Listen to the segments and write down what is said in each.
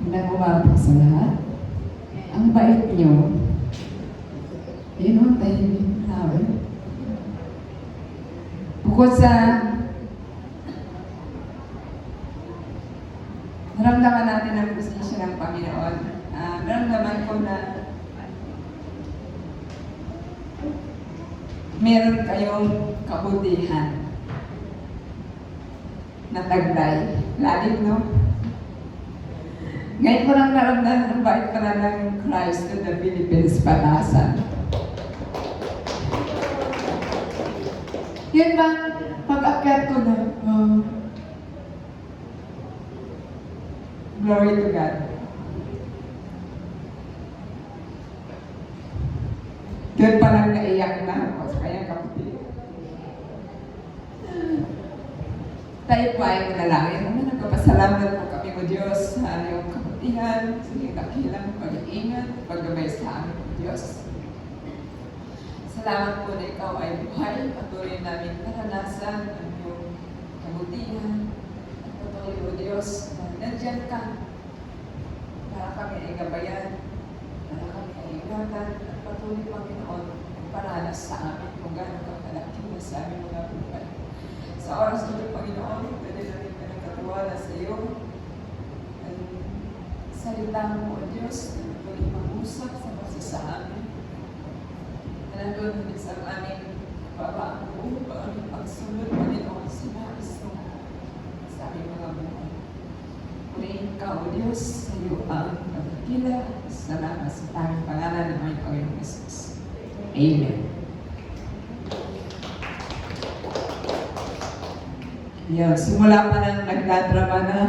Magandang umaga sa lahat. Ang bait nyo, yun ang tahimik namin. Bukod sa naramdaman natin ang presensya ng Panginoon, naramdaman ko na meron kayong kabutihan na taglay. Lalim, no? Ngayon ko lang naramdaman ang bait pala ng Christ to the Philippines Patasan. Yun ba, pag-akyat ko na, glory to God. Doon pa lang naiyak na ako sa kanyang kapatid. Tayo po ay manalangin. Nagpapasalamat po kami mo Diyos sa iyong kabutihan, sa iyong dakilang pag-iingat, paggabay sa amin mo Diyos. Salamat po na ikaw ay buhay, patuloy namin naranasan ang iyong kabutihan. At patuloy mo Diyos na nandyan ka para kami ay gabayan, para kami ay ingatan, at patuloy Panginoon ang paranas sa amin kung gano'n ka kalaki na sa aming mga buhay. Sa oras nito, Panginoon, pwede namin ka nagkatuwala sa iyo. Ang salita mo, O Diyos, na pwede mag-usap sa basa sa amin. Na nandun sa aming babaang buo, ang aming pagsunod, Panginoon, sa nais mo sa aming mga buhay. Purihin ka, O Diyos, sa iyo ang pagkakila. Salamat sa tanging pangalan ng aming Panginoon Jesus. Amen. Yan, simula pa lang nagdadrama na.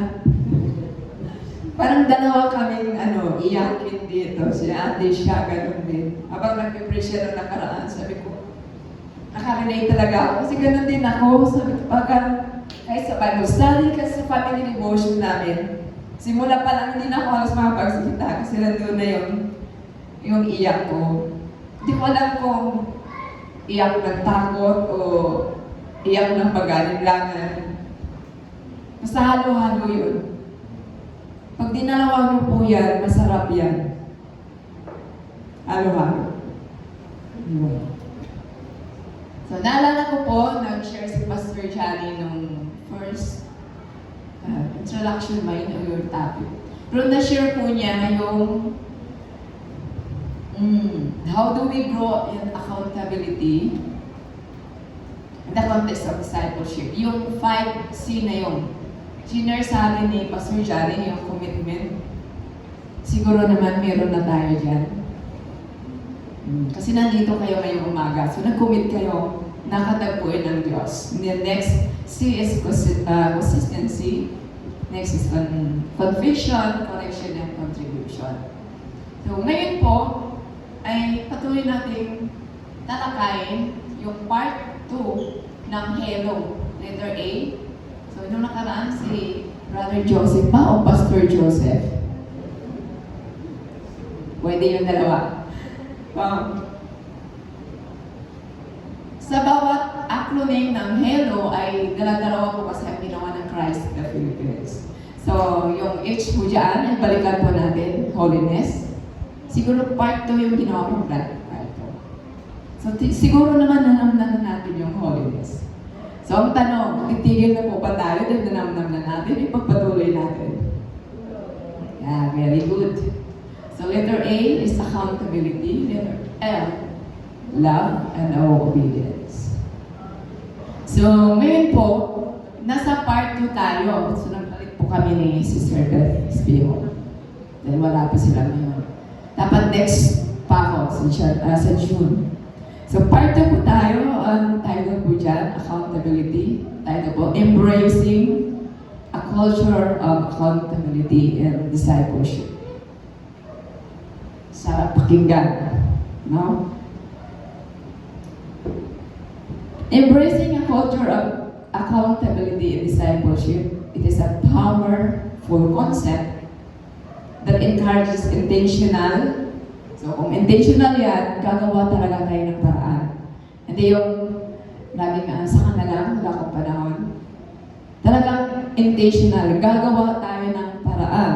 Parang dalawa kaming iyakin dito. Si Ate siya, ganun din. Habang nag-pray siya nung nakaraan, sabi ko, nakarelate talaga ako. Kasi ganun din ako. Sabi ko, kahit sa Bible study, kasi sa family devotion namin, simula pa lang hindi na ako halos makapagsalita kasi nandun na yung iyak ko. Hindi ko alam kung iyak ng takot o iyak ng pag-alinlangan. Basta halo-halo yun. Pag dinalawa mo po yan, masarap yan. Halo-halo. So, naalala ko po, nag-share si Pastor Johnny nung first introduction ba yun o your topic. Pero na-share po niya yung how do we grow in accountability in the context of discipleship. Yung 5C na yung sinare sabi ni Pastor Johnny, yung commitment. Siguro naman meron na tayo dyan. Kasi nandito kayo ngayong umaga. So nag-commit kayo, nakatagpuin ng Diyos. And then next C is consistency. Next is conviction, correction, and contribution. So ngayon po, ay patuloy natin talakayin yung part 2 ng HELO, letter A. So, nung nakaraan si Brother Joseph pa o Pastor Joseph? Pwede yung dalawa. Sa bawat acronym ng HELO ay dala-dalawa po kasi ang ginawa ng Christ in the Philippines. So, yung H po dyan, ay balikan po natin, holiness. Siguro part 2 yung ginawa ko part 2. So, siguro naman nanamnan natin yung holiness. So, ang tanong, titigil na po ba tayo dahil nanamnam na natin, ipagpatuloy natin? Yeah, very good. So, letter A is accountability. Letter L, love and obedience. So, ngayon po, nasa part 2 tayo. So, nagpalit po kami ni Sister Beth Espino. Dahil wala pa sila ngayon. Dapat next pa ako sa June. So, part 2 po tayo, title po dyan, accountability. Title po, embracing a culture of accountability and discipleship. Sarap pakinggan, no? Embracing a culture of accountability and discipleship, it is a powerful concept that encourages intentional. So, kung intentional yan, gagawa talaga tayo ng paraan. Hindi yung laging sa kanila, wala akong panahon. 'yon. Talagang intentional, gagawa tayo ng paraan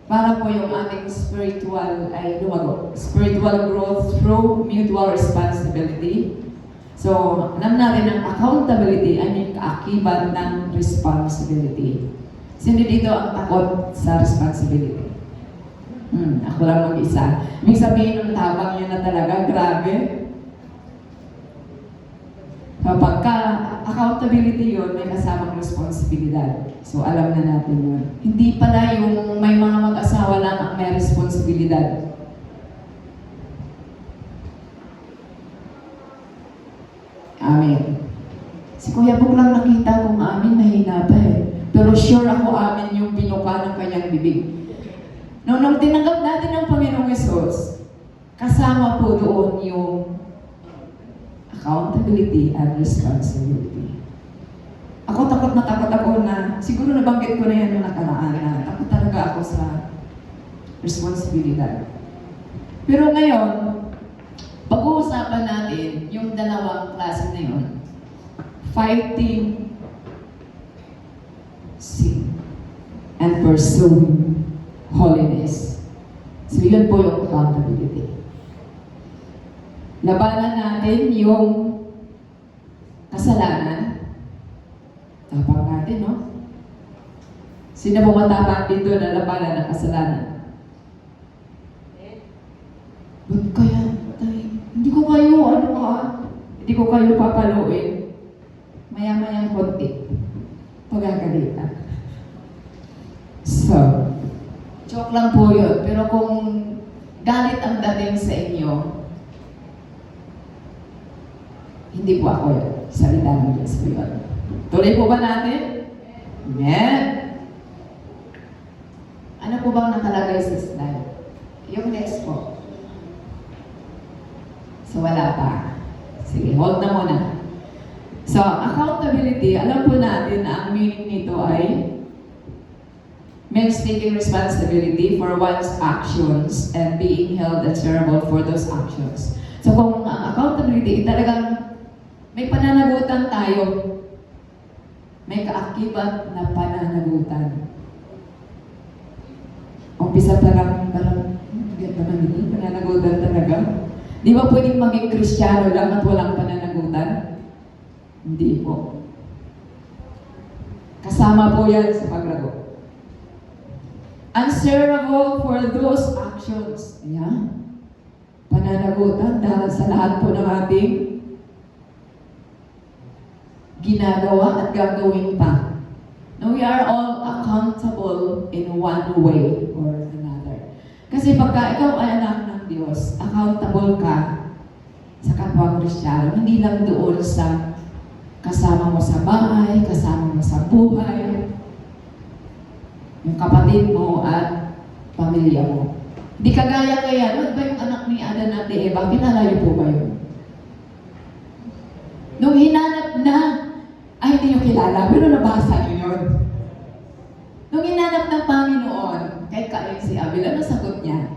para po yung ating spiritual ay lumago. Spiritual growth through mutual responsibility. So, alam natin ang accountability ay may kaakibat ng responsibility. Sino dito ang takot sa responsibility? Ako lang mag-isa. Ibig sabihin ng tabang yun na talaga, grabe. Kapag accountability yun, may kasamang responsibilidad. So, alam na natin yun. Hindi pala yung may mga mag-asawa lang ang may responsibilidad. Amen. Si Kuya Buk lang nakita kong amin, nahina pa eh. Pero sure ako amin yung binuka ng kanyang bibig. Nung tinanggap natin ng Panginoong Yesus, kasama po doon yung accountability and responsibility. Ako takot ako na, siguro nabanggit ko na yan nung nakaraan na takot talaga ako sa responsibilidad. Pero ngayon, pag-uusapan natin yung dalawang klase na yun, fighting sin and pursuing holiness. So yun po yung accountability. Labanan natin yung kasalanan. Tapang natin, no? Sino po matapang dito na labanan ng kasalanan? Ba't kaya? Hindi ko kayo papaluin. Maya-mayang konti. Pagkakalitan. So, joke lang po yun. Pero kung galit ang dating sa inyo, hindi po ako yun. Salita ng Diyos po yun. Tuloy po ba natin? Amen. Ano po bang nakalagay sa slide? Yung next po. So, wala pa. Sige, hold na muna. So, accountability, alam po natin na ang meaning nito ay means taking responsibility for one's actions and being held answerable for those actions. So, kung ang accountability, talagang may pananagutan tayo. May kaakibat na pananagutan. Umpisa parang hindi pananagutan talaga. Di ba pwedeng maging Kristiyano lang at walang pananagutan? Hindi po. Kasama po yan sa paglago. Answerable for those actions. Ayan. Pananagutan dahil sa lahat po ng ating ginagawa at gagawin pa. Now, we are all accountable in one way or another. Kasi pagka ikaw ay anak ng Diyos, accountable ka sa kapwa Kristiyano, hindi lang doon sa kasama mo sa bahay, kasama mo sa buhay, yung kapatid mo at pamilya mo. Hindi kagaya kaya, ano ba yung anak ni Adan at ni Eva? Kinalayo po ba yun? Nung hinanap na, ay hindi nyo kilala, pero nabasa nyo yun. Nung hinanap ng Panginoon, kahit kain si Abel, ano sagot niya?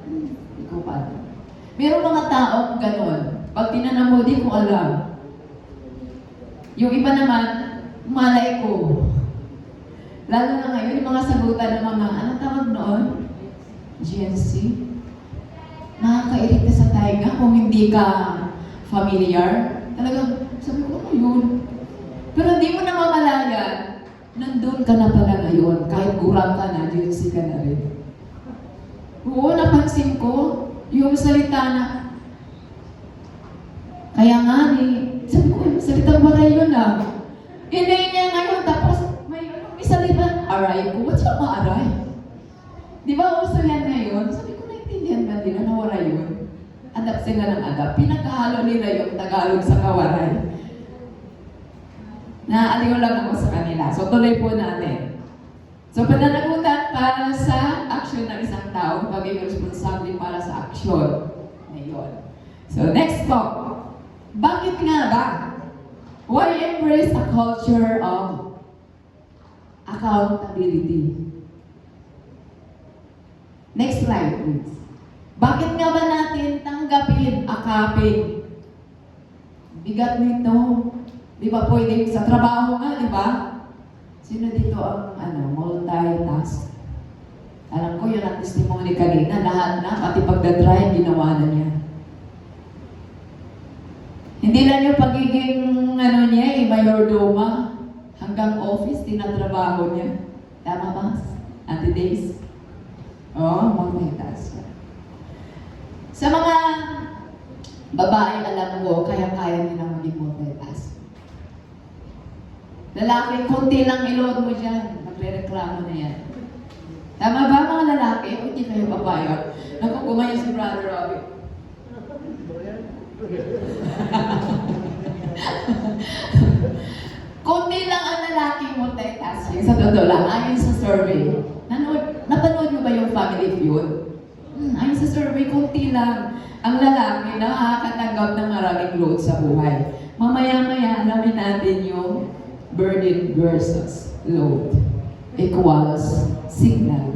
Hindi ko pa. Merong mga taong ganun. Pag tinanong mo, di ko alam. Yung iba naman, malay ko. Lalo na ngayon, yung mga sagutan ng mga, anong tawag noon? Gen Z. Nakakairita sa tainga kung hindi ka familiar. Talagang, sabi ko, ano yun? Pero hindi mo na mamalayan, nandun ka na pala ngayon, kahit gurang ka na, Gen Z ka na rin. Oo, napansin ko, yung salita na, kaya nga sabi ko, salitang baray yun ah. Hindi niya ngayon, tapos may salita, aray ko, ba't siya maaray? Di ba uso yan ngayon? Sabi ko, naintindihan ba nila na waray yun? Adapt sila ng agap. Pinagkahalo nila yung Tagalog sa kawaray. Naaliw lang ako sa kanila. So, tuloy po natin. So, pananagutan para sa action ng isang tao, pagiging responsable para sa action. Ngayon. So, next po. Bakit nga ba? Why embrace a culture of accountability? Next slide, please. Bakit nga ba natin tanggapin, akapin? Bigat nito. Di ba pwede sa trabaho nga, di ba? Sino dito ang multitask? Alam ko yun ang testimony kanina, lahat na, pati pagdadrive, ginawa na niya. Hindi lang yung pagiging mayordoma, hanggang office, tinatrabaho niya. Tama ba? Ate Days? Oo, multitask. Sa mga babae, alam mo, kaya-kaya nila maging multitask. Lalaki, konti lang i-load mo dyan. Magre-reklamo na yan. Tama ba mga lalaki? O hindi kayo papayag? Nagkukumaya si Brother Robbie. Konti lang ang lalaki multitasking. Sa totoo lang, ayon sa survey. Napanood mo ba yung Family Feud? Ayon sa survey, konti lang ang lalaki na nakakatanggap ng maraming load sa buhay. Mamaya-maya, alamin natin yung burden versus load equals signal.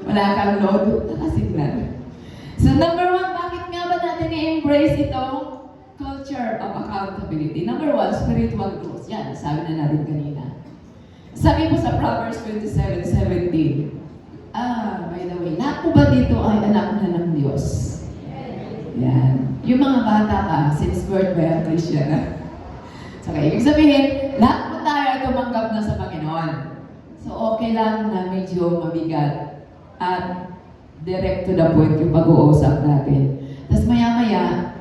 Wala kang load, naka-signal. So number 1, bakit nga ba natin i-embrace itong culture of accountability? Number 1, spiritual growth. Yan, sabi na natin kanina. Sabi po sa Proverbs 27:17, by the way, lahat po ba dito ay anak na ng Diyos? Yan. Yung mga bata ka, since birth by a Christian, so, ibig sabihin, lahat po tayo ay tumanggap na sa Panginoon. So, okay lang na medyo mabigat at direct to the point yung pag-uusap natin. Tapos maya-maya,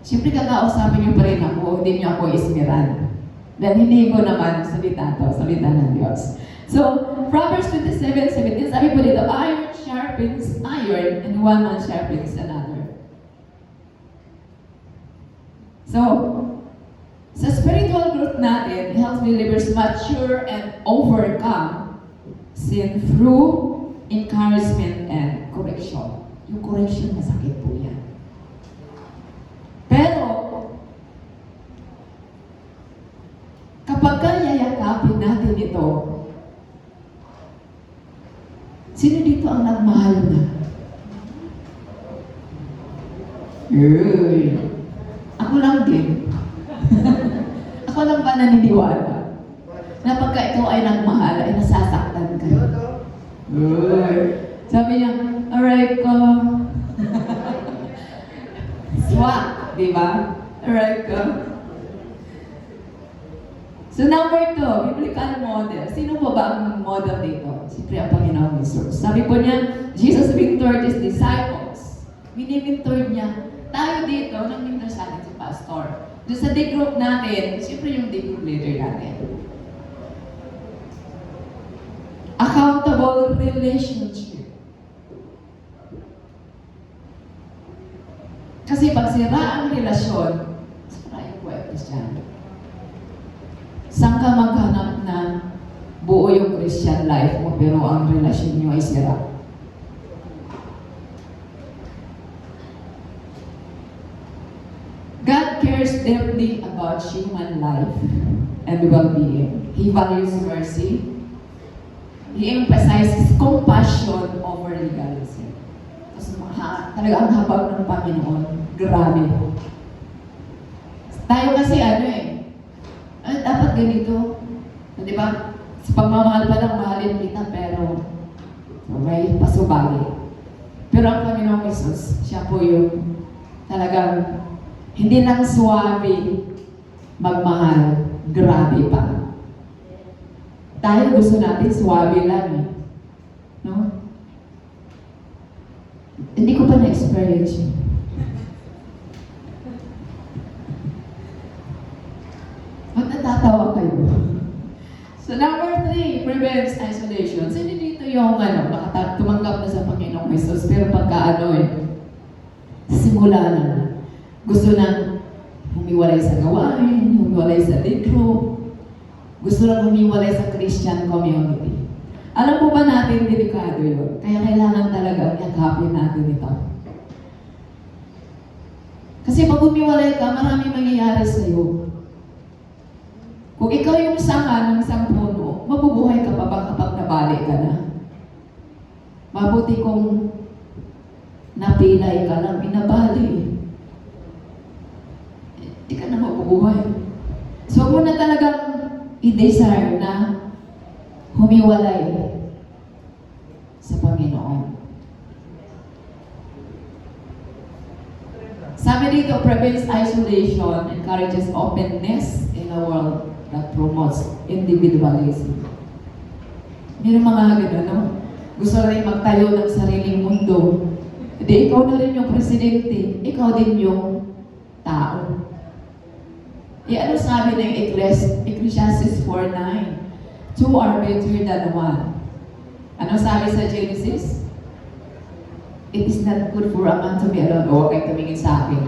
siyempre kakausapin niyo pa rin ako, hindi niyo ako ismiran. Dahil hindi ko naman salita ng Diyos. So, Proverbs 27:17, sabi po dito, iron sharpens iron and one man sharpens another. So, sa spiritual growth natin, helps believers mature and overcome sin through encouragement and correction. Yung correction, masakit po yan. Pero, kapag yayakapin natin ito, sino dito ang nagmahal na? Ako lang din. Ako lang ba naniniwala na pagka ikaw ay nagmahal, ay nasasaktan ka? Sabi niya, alright ko. Swak, di ba? Alright ko. So number 2, biblical model. Sino po ba ang model dito? Siyempre ang Panginoong Jesus. Sabi po niya, Jesus mentored his disciples. Mini-mentor niya. Tayo dito, nang mentor sa atin si Pastor. Doon sa day group natin, siyempre yung day group leader natin. Accountable relationship. Kasi pag sira ang relasyon, sira yung kwento dyan. Saan ka maghanap na buo yung Christian life mo pero ang relasyon nyo ay sira? God cares deeply about human life and well-being. He values mercy. He emphasizes compassion over legalism. Talaga ang habag ng Panginoon. Grabe. Tayo kasi dapat ganito. Di ba? Sa pagmamahal pa lang, mahalin kita, pero may pasubali. Pero ang Panginoong Jesus, siya po yung talagang hindi lang suwabe magmahal, grabe pa. Tayo gusto natin suwabe lang no? Hindi ko pa na-experience yun. Matatawa kayo. So number 3, prevents isolation. Sino dito yung tumanggap na sa Panginoong Jesus, pero pagka simula na, gusto na humiwalay sa gawain, humiwalay sa day group, gusto lang humiwalay sa Christian community. Alam po ba natin, delikado yun? Kaya kailangan talaga yakapin natin ito. Kasi pag humiwalay ka, marami mangyayari sa'yo. Kung ikaw yung sanga ng isang puno, mabubuhay ka pa ba kapag nabalik ka na? Mabuti kung napilay ka lang, binabali. Hindi ka na mabubuhay. So, muna talagang desire na humiwalay sa Panginoon. Sabi dito, prevents isolation, encourages openness in a world that promotes individualism. Meron mga gano'n, no? Gusto rin magtayo ng sariling mundo. Hindi, ikaw na rin yung presidente. Ikaw din yung tao. Ano sabi ng Ecclesiastes 4:9? Two are better than one. Ano sabi sa Genesis? It is not good for a man to be alone. O, kayo tumingin sa akin.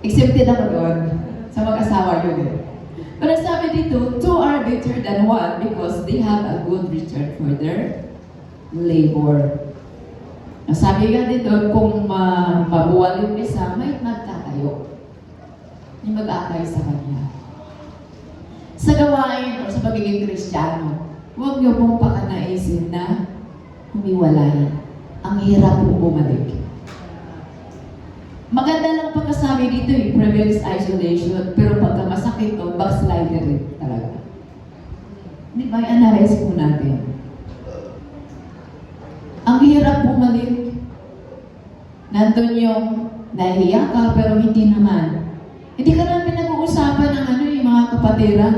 Accepted ako doon. Sa mag-asawa yun eh. Pero sabi dito, two are better than one because they have a good return for their labor. Sabi nga dito, kung mabuwal yung isa, may magtatayo. May mag-akay sa kanya. Sa gawain o sa pagiging Kristiyano, huwag niyo pong pakanaisin na humiwalay. Ang hirap po bumalik. Maganda lang pagkasabi dito prevents isolation, pero pagka masakit o backslider rin talaga. Di ba, i-analyze po natin. Ang hirap bumalik. Nandun yung nahihiya ka, pero hindi naman. Hindi ka na pinag-uusapan ng yung mga kapatiran.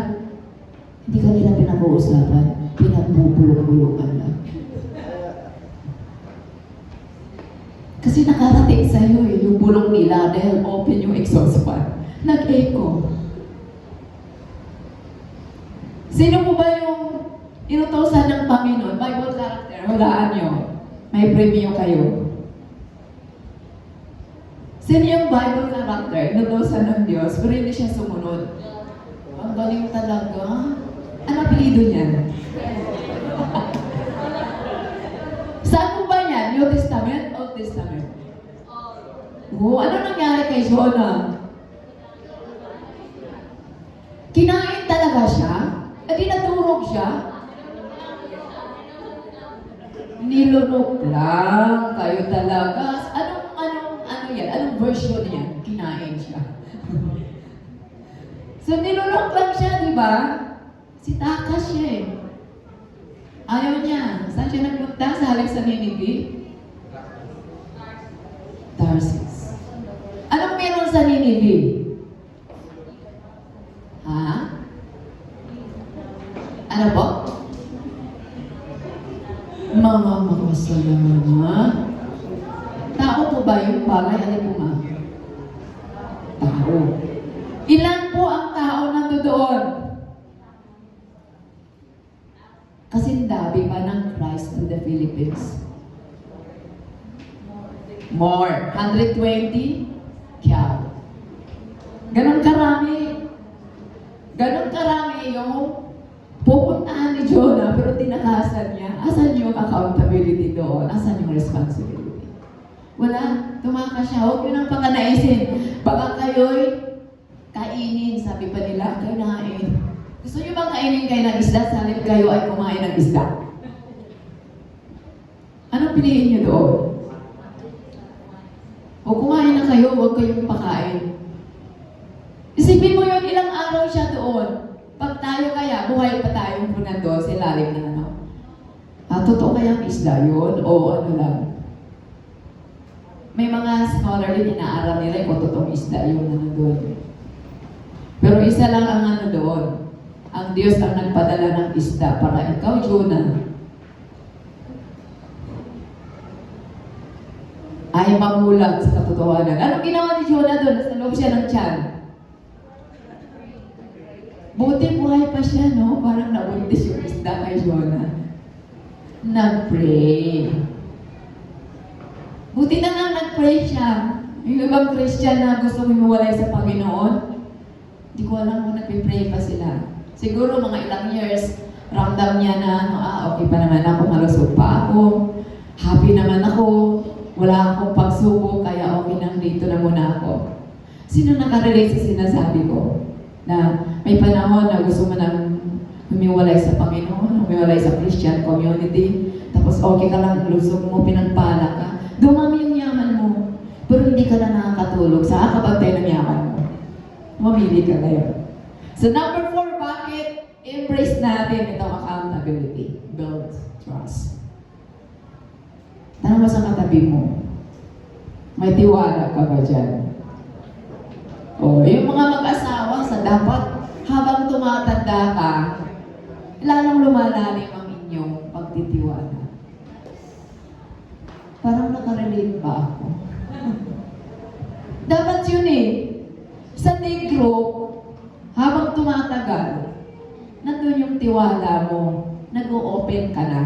Hindi ka nila pinag-uusapan. Pinagbubulok-bulukan lang. Kasi nakarating sa'yo yung bulong nila dahil open yung exhaust fan. Nag-echo. Sino po ba yung inutosan ng Panginoon? Bible character, hulaan nyo. May premium kayo. Sino yung Bible character? Inutosan ng Diyos, pero hindi siya sumunod. Ang galing talaga. Ano apelido niyan? Saan po ba yan? New Testament? Old Testament? Ano nangyari kay Jonah? Kinain talaga siya? Di naturog siya? Nilunok lang kayo talaga. Ano yan? Anong version yan? Kinain siya. So nilunok lang siya, di ba? Si Takas siya eh. Ayaw niya. Saan siya nagpunta? Sa halip sa Nineveh? Tarsus. Anong meron sa Nineveh? Ha? Ano po? Mga makasalanan. Tao po ba yung bagay? Ano po nga? Tao. Ilan po ang tao nandoon? Kasindabi pa ng Christ to the Philippines. More. 120? Kaya. Ganon karami. Ganon karami yung pupuntahan ni Jonah pero tinakasan niya. Asan yung accountability doon? Asan yung responsibility? Wala. Tumakas siya. Huwag yun ang pakanaisin. Baka kayo'y kainin. Sabi pa nila, kayo nakain. Gusto niyo bang kainin kayo ng isda? Salit kayo ay kumain ng isda. Anong piliin niyo doon? O kumain na kayo, huwag kayong pakain. Isipin mo yun, ilang araw siya doon. Pag tayo kaya, buhay pa tayo kung nandun sa ilalim ng ano. Totoo kayang isda yun? O ano lang? May mga scholar din inaaral nila kung totoong isda yun na nandun. Pero isa lang ang ano doon. Ang Diyos ang nagpadala ng isda para ikaw, Jonah, ay mamulat sa katotohanan. Anong ginawa ni Jonah doon? Nasa loob siya ng tiyan. Buti buhay pa siya, no? Parang nabuntis yung isda kay Jonah. Nag-pray. Buti na nga nag-pray siya. Yung ibang Christian na gusto humiwalay sa Panginoon, hindi ko alam kung nag-pray pa sila. Siguro mga ilang years, ramdam niya na, okay pa naman ako, malusog pa ako, happy naman ako, wala akong pagsubok, kaya okay nang dito na muna ako. Sino nakarelate sa sinasabi ko? Na may panahon na gusto mo nang humiwalay sa Panginoon, humiwalay sa Christian community, tapos okay ka lang, lusog mo, pinagpala ka, dumami yung yaman mo, pero hindi ka na nakakatulog, saan ka bantay ng yaman mo? Mamili ka ngayon. So number 4 embrace natin itong accountability. Build trust. Tanong mo sa katabi mo, may tiwala ka ba dyan? O, yung mga mag-asawa sa dapat habang tumatanda ka, lalong lumalalim ang inyong pagtitiwala. Parang nakarelate ba ako? Dapat yun eh. Sa negro, habang tumatagal, nandun yung tiwala mo, nag-o-open ka na.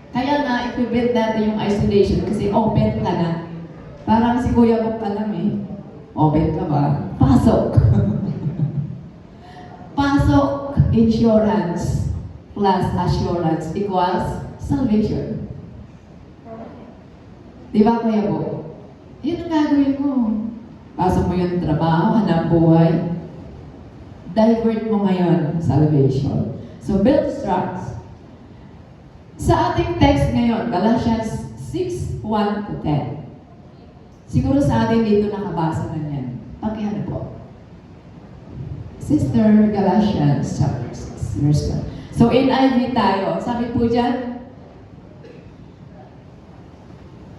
Kaya nga, i-prevent natin yung isolation kasi open ka na. Parang si Kuya Bok ka lang eh. Open ka ba? Pasok. Pasok, insurance plus assurance equals salvation. Di ba, Kuya Bok? Yun ang gagawin mo. Pasok mo yung trabaho, hanap buhay. Divert mo ngayon, salvation. So, build trust. Sa ating text ngayon, Galatians 6:1-10. Siguro sa atin dito nakabasa na yan. Pakihan po. Sister Galatians chapter 6, verse 1. So, NIV tayo. Sabi po dyan,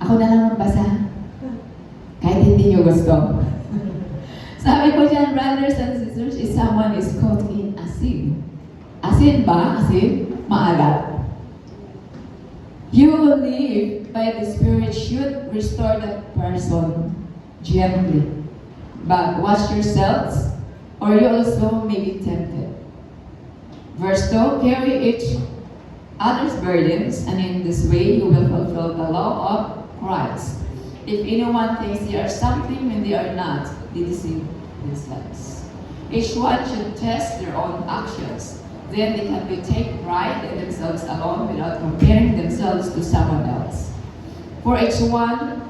ako na lang magbasa. Kahit hindi nyo gusto. Sabi ko dyan, brothers and sisters, if someone is caught in a sin. Asin ba? Asin? Maalat. You will live by the Spirit should restore that person gently. But watch yourselves, or you also may be tempted. Verse 2, carry each other's burdens, and in this way you will fulfill the law of Christ. If anyone thinks they are something when they are not, they deceive themselves. Each one should test their own actions. Then they can take pride in themselves alone without comparing themselves to someone else. For each one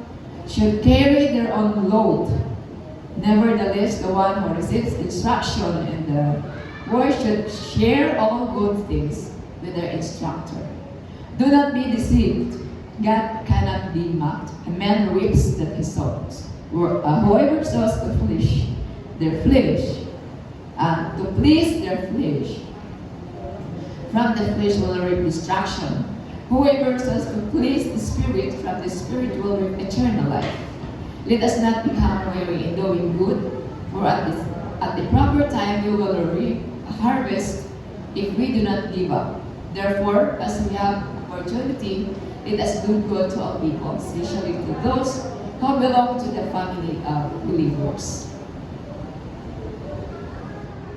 should carry their own load. Nevertheless, the one who receives instruction in the word should share all good things with their instructor. Do not be deceived. God cannot be mocked. A man reaps that he sows. Whoever sows to please their flesh, to please their flesh, from the flesh will reap destruction. Whoever sows to please the Spirit, from the Spirit will reap eternal life. Let us not become weary in doing good, for at the proper time we will reap a harvest if we do not give up. Therefore, as we have opportunity, let us do good to all people, especially to those who belong to the family of believers.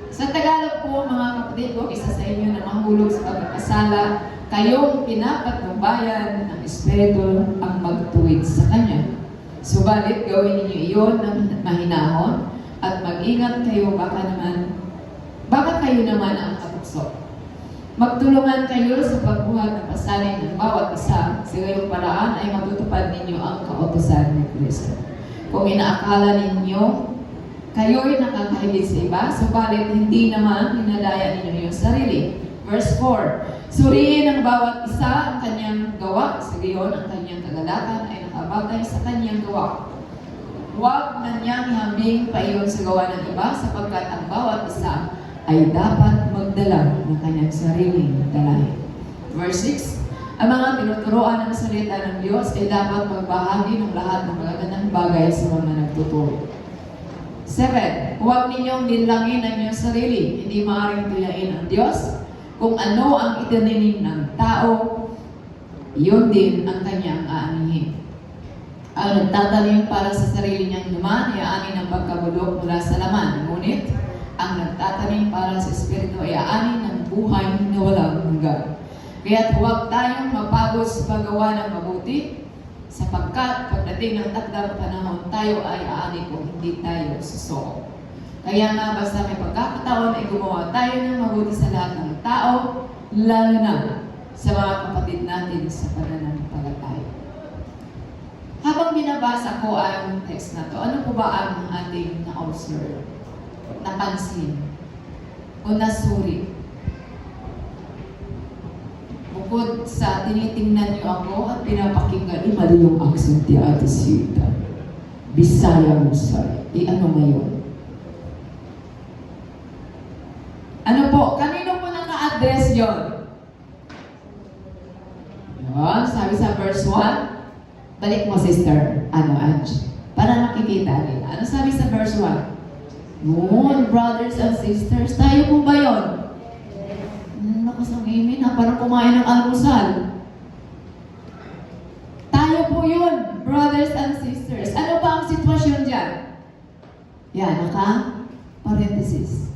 Sa Tagalog po, mga kapatid ko, isa sa inyo na mahulog sa pagkakasala, kayong pinapatnubayan ng Espiritu ang magtuwid sa Kanya. Subalit, gawin ninyo iyon ng mahinahon at mag-ingat kayo baka kayo naman ang katukso. Magtulungan kayo sa pagbuhat ng pasanin ng bawat isa, sa gayong paraan ay matutupad ninyo ang kautusan ni Kristo. Kung inaakala ninyo kayo'y nakakahigit sa iba, subalit hindi naman hinadaya ninyo yung sarili. Verse 4, suriin ng bawat isa ang kanyang gawa, sa gayon ang kanyang kagalakan ay nakabatay sa kanyang gawa. Huwag na niyang ihambing pa iyon sa gawa ng iba, sapagkat ang bawat isa ay dapat magdala ng kanyang sariling dalahin. Verse 6, ang mga tinuturoan ng salita ng Diyos ay dapat magbahagi ng lahat ng magagandang bagay sa mga nagtuturo. 7. Huwag ninyong nilangin ang inyong sarili. Hindi maaaring tuyain ang Diyos. Kung ano ang itininim ng tao, yun din ang kanyang aanihin. Ang nagtatanim para sa sarili niyang naman, ay aanin ang pagkabulok mula sa laman. Ngunit, ang nagtatanim para sa Espiritu ay aanin ng buhay na walang hanggan. Kaya't huwag tayong mapagod sa paggawa ng mabuti, sapagkat pagdating ng takdang panahon, tayo ay aani kung hindi tayo susuko. Kaya nga, basta may pagkakataon ay gumawa tayo ng mabuti sa lahat ng tao, lalo na sa mga kapatid natin sa pananampalataya. Habang binabasa ko ang text na to, ano po ba ang ating na-observe, napansin, o nasuri? Bukod sa tinitingnan niyo ako at pinapakinggan, mali yung accent ni Ate Sita. Bisaya Musay. Ano ngayon? Ano po? Kanino po address yon? Yun, sabi sa verse 1, balik mo sister, Ange, para makikita nila. Ano sabi sa verse 1? Yun, brothers and sisters, tayo po ba yun? Lakas ng amen ha, parang kumain ng almusal. Tayo po yun, brothers and sisters. Ano ba ang sitwasyon dyan? Yan, naka-parenthesis.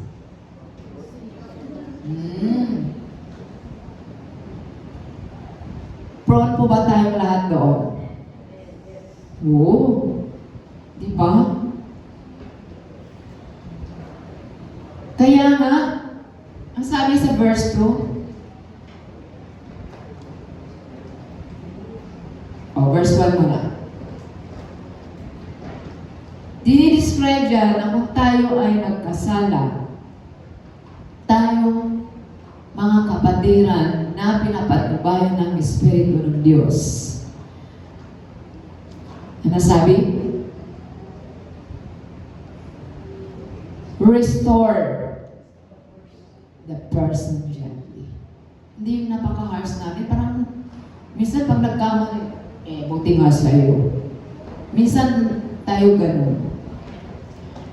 Prone po ba tayong lahat doon? Oo. Di ba? Kaya nga, ang sabi sa verse 2, verse 1 muna. Dinidescribe dyan na kung tayo ay nagkasala, tayo mga kapatiran na pinapatnubayan ng Espiritu ng Diyos. Ano sabi? Restore the person gently. Hindi yung napaka-harsh natin. Parang, minsan pag nagkamali, buti nga sa'yo. Minsan, tayo ganun.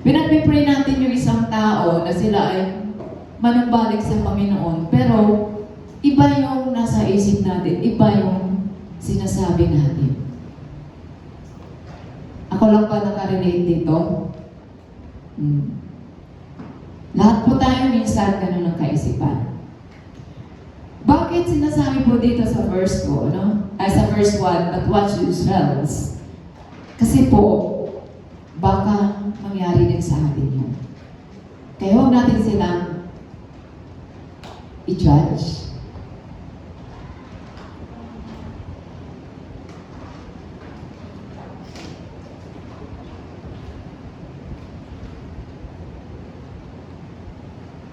Pinagpipray natin yung isang tao na sila ay manumbalik sa Panginoon, pero iba yung nasa isip natin, iba yung sinasabi natin. Ako lang ba nakarelate dito? Lahat po tayo minsan ganun ang kaisipan. Bakit sinasabi po dito sa verse 2, no? Sa verse 1, but watch yourselves. Kasi po, baka mangyari din sa atin yan. Kaya huwag natin silang i-judge.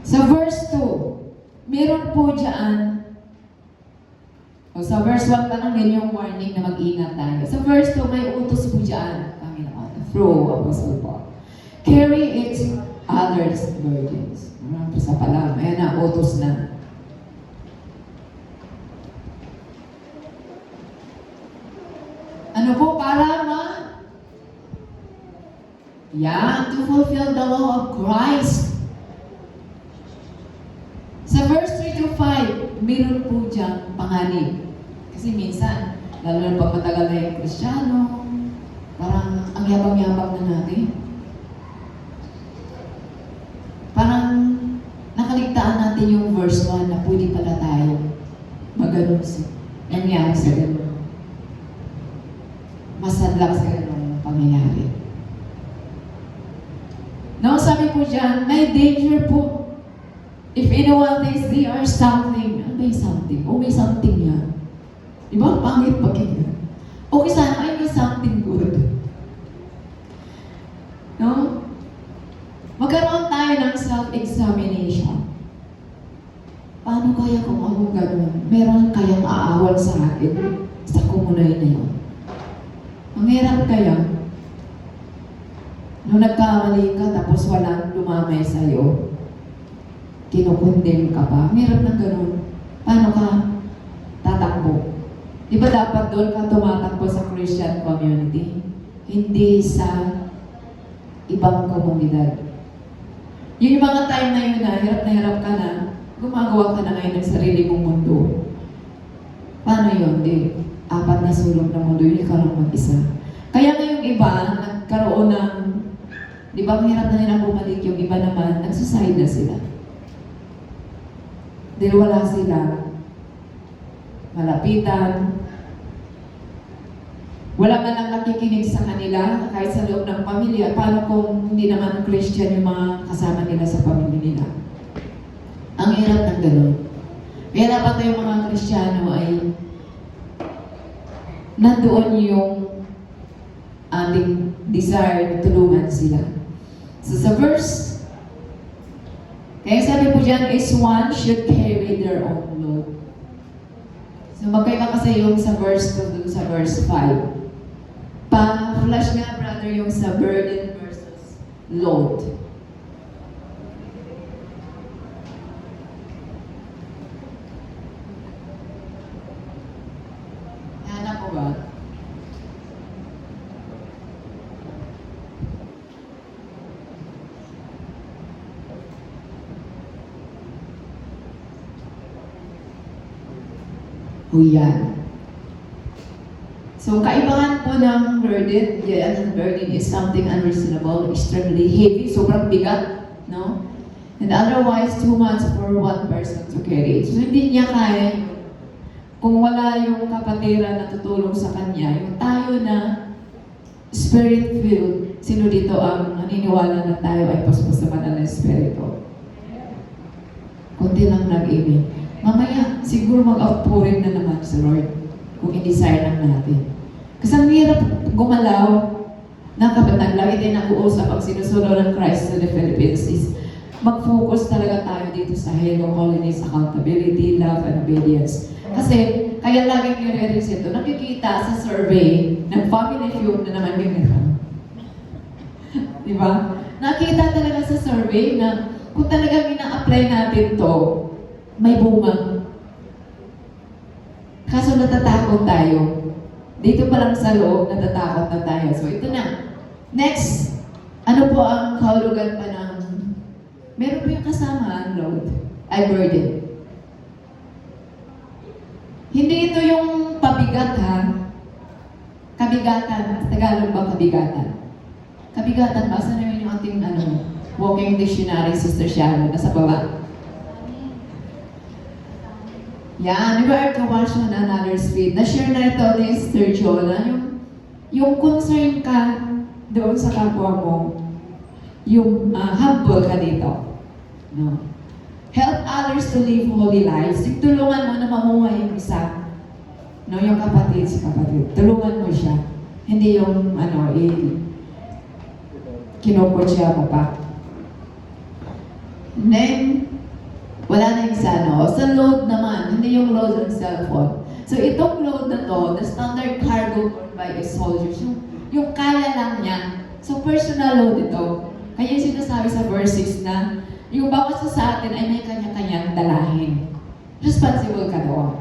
Sa verse 2, meron po dyan, sa verse 1 pa lang din yung warning na mag-ingat tayo. Sa verse 2, may utos po dyan, Panginoon, through Apostle Paul. Carry each other's burdens. Marami sa pala, ayan na, utos na. Ano po, para to fulfill the law of Christ. Sa verse 3 to 5, meron po diyang panganib. Kasi minsan, lalo na pag matagal na yung Kristiyano, parang ang yabang-yabang na natin. Parang nakaligtaan natin yung verse 1 na pwede pala tayo maganon nangyari sa ganun. Masadlak sa ganun pangyayari. Now, sabi po dyan, may danger po. If anyone thinks they are something, ano ba yung something? May something yan. Diba? Pangit pakinggan. Okay sana, ay may something good. No? Magkaroon tayo ng self-examination. Paano kaya kung ako gano'n? Meron kayang aawal sa akin sa komunay na yun? Manghirap kaya? Nung nagkamali ka, tapos walang lumamay sa'yo, kinukundem ka pa, meron ng gano'n. Paano ka tatakbo? Di ba dapat doon ka tumatakbo sa Christian community? Hindi sa ibang komunidad. Yung mga time na yun na hirap ka na, gumagawa ka na ngayon ng sarili mong mundo. Paano yun? Di, 4 na sulok ng mundo, yun ikaw lang mag-isa. Kaya ngayong iba, nagkaroon ng, di ba, hirap na nilang bumalik, yung iba naman, nagsuside na sila. Dahil wala sila malapitan, wala man lang nakikinig sa kanila kahit sa loob ng pamilya. Paano kung hindi naman Christian yung mga kasama nila sa pamilya nila? Ang hirap ng gano'n. Kaya dapat tayong mga Kristiyano ay nandoon yung ating desire na tulungan sila. So sa verse, kaya sabi po dyan is one should carry their own load. So magkaiba kasi yung sa verse 2 dun sa verse 5. Pa-flash nga brother yung sa burden versus load. ba? O yan. So, kaibahan po ng burden, ang burden is something unreasonable, extremely heavy, sobrang bigat, no? And otherwise, too much for one person to carry. So, hindi niya kaya kung wala yung kapatira na tutulong sa kanya, yung tayo na spirit-filled, sino dito ang naniniwala na tayo ay paspas sa banal na espiritu? Kunti lang nag-amen. Mamaya, siguro mag-outpouring na naman sa Lord kung i-desire lang natin. Kasi ang hirap gumalaw ng kapatid. Lagi din nag-uusap ang sinusunod ng Christ to the Philippines is mag-focus talaga tayo dito sa Hello, Holiness, Accountability, Love, and Obedience. Kasi, kaya lagi nire-reset ito, nakikita sa survey ng Family Feud na naman yung meron. Di ba? Nakita talaga sa survey na kung talagang ina-apply natin to, may bunga. Kaso natatakot tayo. Dito pa lang sa loob, natatakot na tayo. So ito na. Next, ano po ang kahulugan pa ng... Meron po yung kasama ang load, ay burden. Hindi ito yung pabigat ha. Kabigatan. Tagalog ba kabigatan? Kabigatan ba? Saan naman yung ating walking dictionary, Sister Sharon, nasa baba? Yan, never to watch on another's feet. Na-share na ito ni Sister Jonah, yung concern ka doon sa kapwa mo, yung humble ka dito. No? Help others to live holy lives. Yung tulungan mo na mamuhay yung isa. No, yung kapatid sa kapatid. Tulungan mo siya. Hindi yung, kinukutya mo pa. And then, wala na yung sa load naman, hindi yung load ng cellphone. So itong load na to, the standard cargo borne by a soldier, yung kaya lang niya. So personal load ito. Kaya yung sinasabi sa verse 6 na, yung bawat sa atin ay may kanya-kanyang dalahin. Responsible ka doon.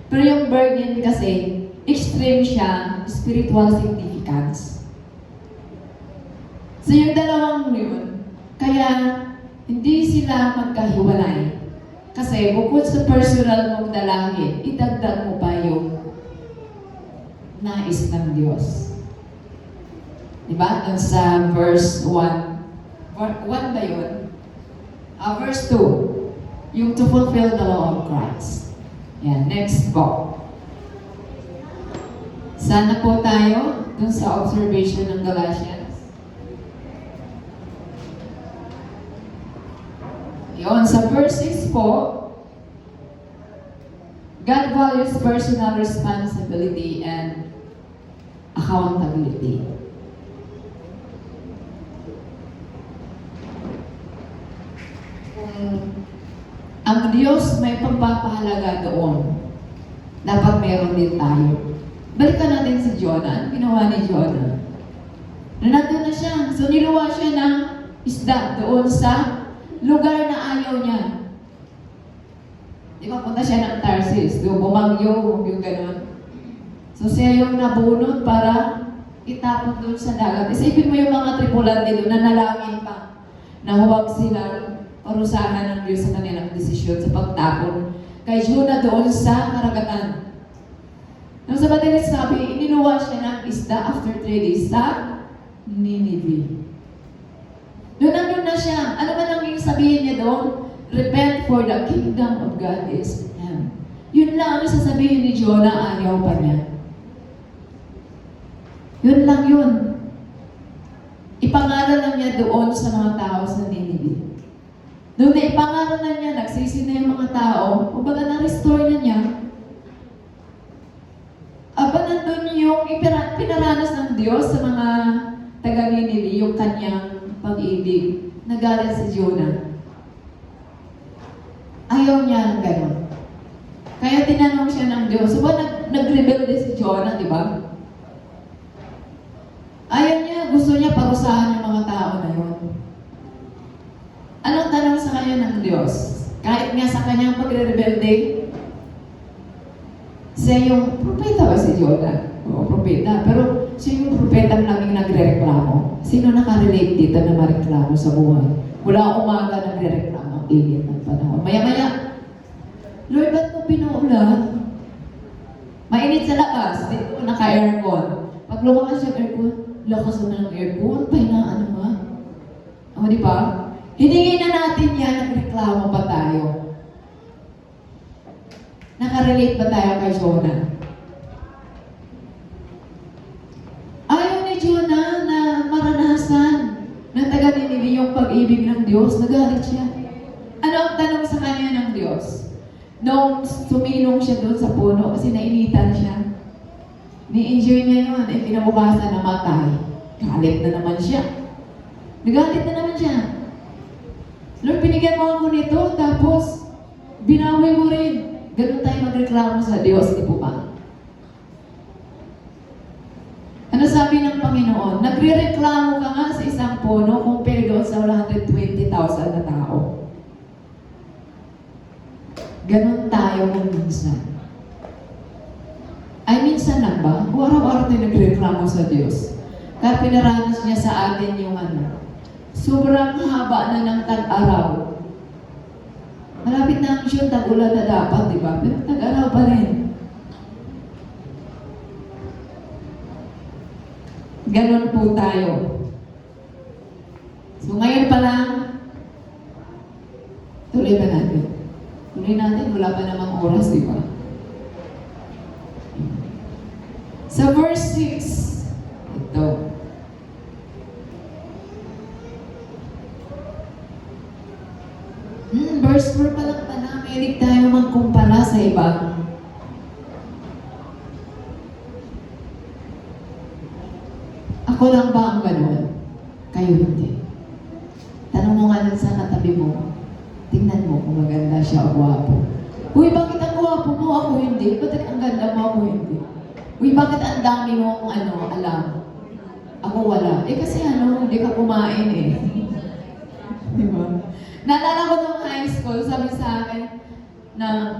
Pero yung burden kasi, extreme siya, spiritual significance. So yung dalawang yun, kaya hindi sila magkahiwalay. Kasi bukod sa personal mong dalangin, idagdag mo pa yung nais ng Diyos. Diba? Doon sa verse 1. 1 ba yun? Verse 2. Yung to fulfill the law of Christ. Yan. Next po. Sana po tayo doon sa observation ng Galatians. Yun, sa verse 6 po, God values personal responsibility and accountability. Ang Diyos may pagpapahalaga doon. Dapat meron din tayo. Balikan natin si Jonah. Ano ginawa ni Jonah? Nandun na siya. So niluwa siya ng isda doon sa lugar na ayaw niya. Di ba, punta siya ng Tarsis, doon bumagyo, yung gano'n. So siya yung nabunot para itapon doon sa dagat. Isipin mo yung mga tripulante doon na nalangin pa na huwag silang parusahan ng Diyos sa kanilang desisyon sa pagtapon kay Jonah doon sa karagatan. Nung sa madalis sabi, iniluwa siya ng isda after 3 days sa Nineveh. Doon nandun na siya. Ano ba nang sabihin niya doon? Repent for the kingdom of God is at hand. Yun lang ang sasabihin ni Jonah, ayaw pa niya. Yun lang yun. Ipangalan lang niya doon sa mga tao sa Nineveh. Doon na ipangalan na niya, nagsisi na yung mga tao, kumbaga na-restore na niya. Aba nandun yung pinaranas ng Diyos sa mga taga-Nineveh, yung kanyang pag-ibig. Nagalit si Jonah. Ayaw niya ng gano'n. Kaya tinanong siya ng Diyos. So ba nag-rebelde si Jonah, di ba? Ayaw niya, gusto niya parusahan yung mga tao na yun. Anong tanong sa kanya ng Diyos? Kahit nga sa kanyang pagre-rebelde, Siya yung propeta ba si Jonah? Oo, propeta. Pero siya yung propeta naming nagre-reklamo. Sino nakarelate dito na mareklamo sa buhay? Mula umaga nagre-reklamo, ang init ng panahon. Maya-maya, Lord, ba't mo pinaulan? Mainit sa labas, dito naka-aircon. Pag lumakas yung aircon, lakas na ng aircon, pahinaan naman. O, di ba? Hiningin na natin yan, nagreklamo pa tayo. Nakarelate ba tayo kay Jonah? Ayaw ni Jonah na maranasan ng taga-Ninive yung pag-ibig ng Diyos. Nagalit siya. Ano ang tanong sa kanya ng Diyos? Nung sumilong siya doon sa puno kasi nainitan siya. Ni-enjoy niya yun. Eh, kinabukasan namatay. Galit na naman siya. Nagalit na naman siya. Lord, binigyan mo ako nito, tapos binawi mo rin. Ganun tayo magreklamo sa Diyos, di po ba? Ano sabi ng Panginoon? Nagre-reklamo ka nga sa isang puno compared doon sa 120,000 na tao. Ganun tayo kung minsan. Ay, minsan lang ba? Araw-araw tayo nagre-reklamo sa Diyos. Kaya pinaranas niya sa atin yung sobrang haba na ng tag-araw. Malapit na ang siya, tag-ulan na dapat, di ba? Pero tag-araw pa rin. Ganon po tayo. So ngayon pa lang, tuloy ba natin? Tuloy natin, wala pa namang oras, di ba? Sa verse 6, ito. Verse 4 pa lang pala, mahilig tayo magkumpara sa iba. Ako lang ba ang gano'n? Kayo hindi. Tanong mo nga lang sa katabi mo, tingnan mo kung maganda siya o gwapo. Uy, bakit ang gwapo mo? Ako hindi. Bakit ang ganda mo? Ako hindi. Uy, bakit ang dami mo alam? Ako wala. Eh kasi hindi ka kumain eh. Di ba? Naalala ko nung high school, sabi sa akin,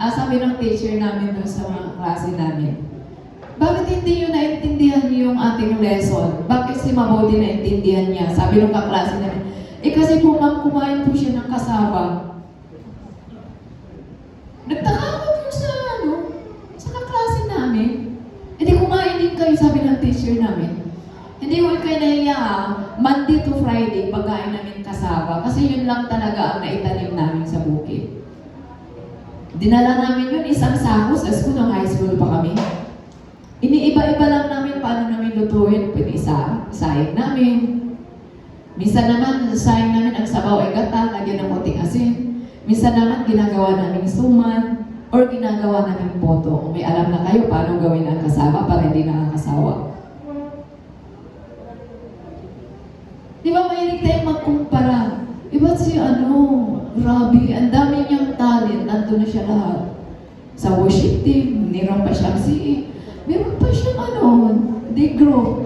sabi ng teacher namin doon sa mga klase namin, bakit hindi nyo naintindihan yung ating lesson? Bakit si mabuti naintindihan niya? Sabi ng kaklase namin, kasi po ma'am, kumain po siya ng kasaba. Nagtaka ako dun sa kaklase namin. Hindi kumain din kayo, sabi ng teacher namin. Hindi ko kayo nahiya, Monday to Friday, pagkain namin kasaba. Kasi yun lang talaga ang naitanim namin sa bukid. Dinala namin yun, isang sako sa school, ng high school pa kami. Iniiba-iba lang namin paano namin lutuin. Pwede isayang namin. Minsan naman, sayang namin ang sabaw ay gata, lagyan ng konting asin. Minsan naman, ginagawa namin suman or ginagawa namin poto. May alam na kayo paano gawin ang kasama para hindi nakakasawa. Di ba mahilig tayong magkumpara? Iba si grabe, ang dami niyang talent, nandun na siya lahat. Sa worship team, meron pa siyang CE. Meron pa siyang negro.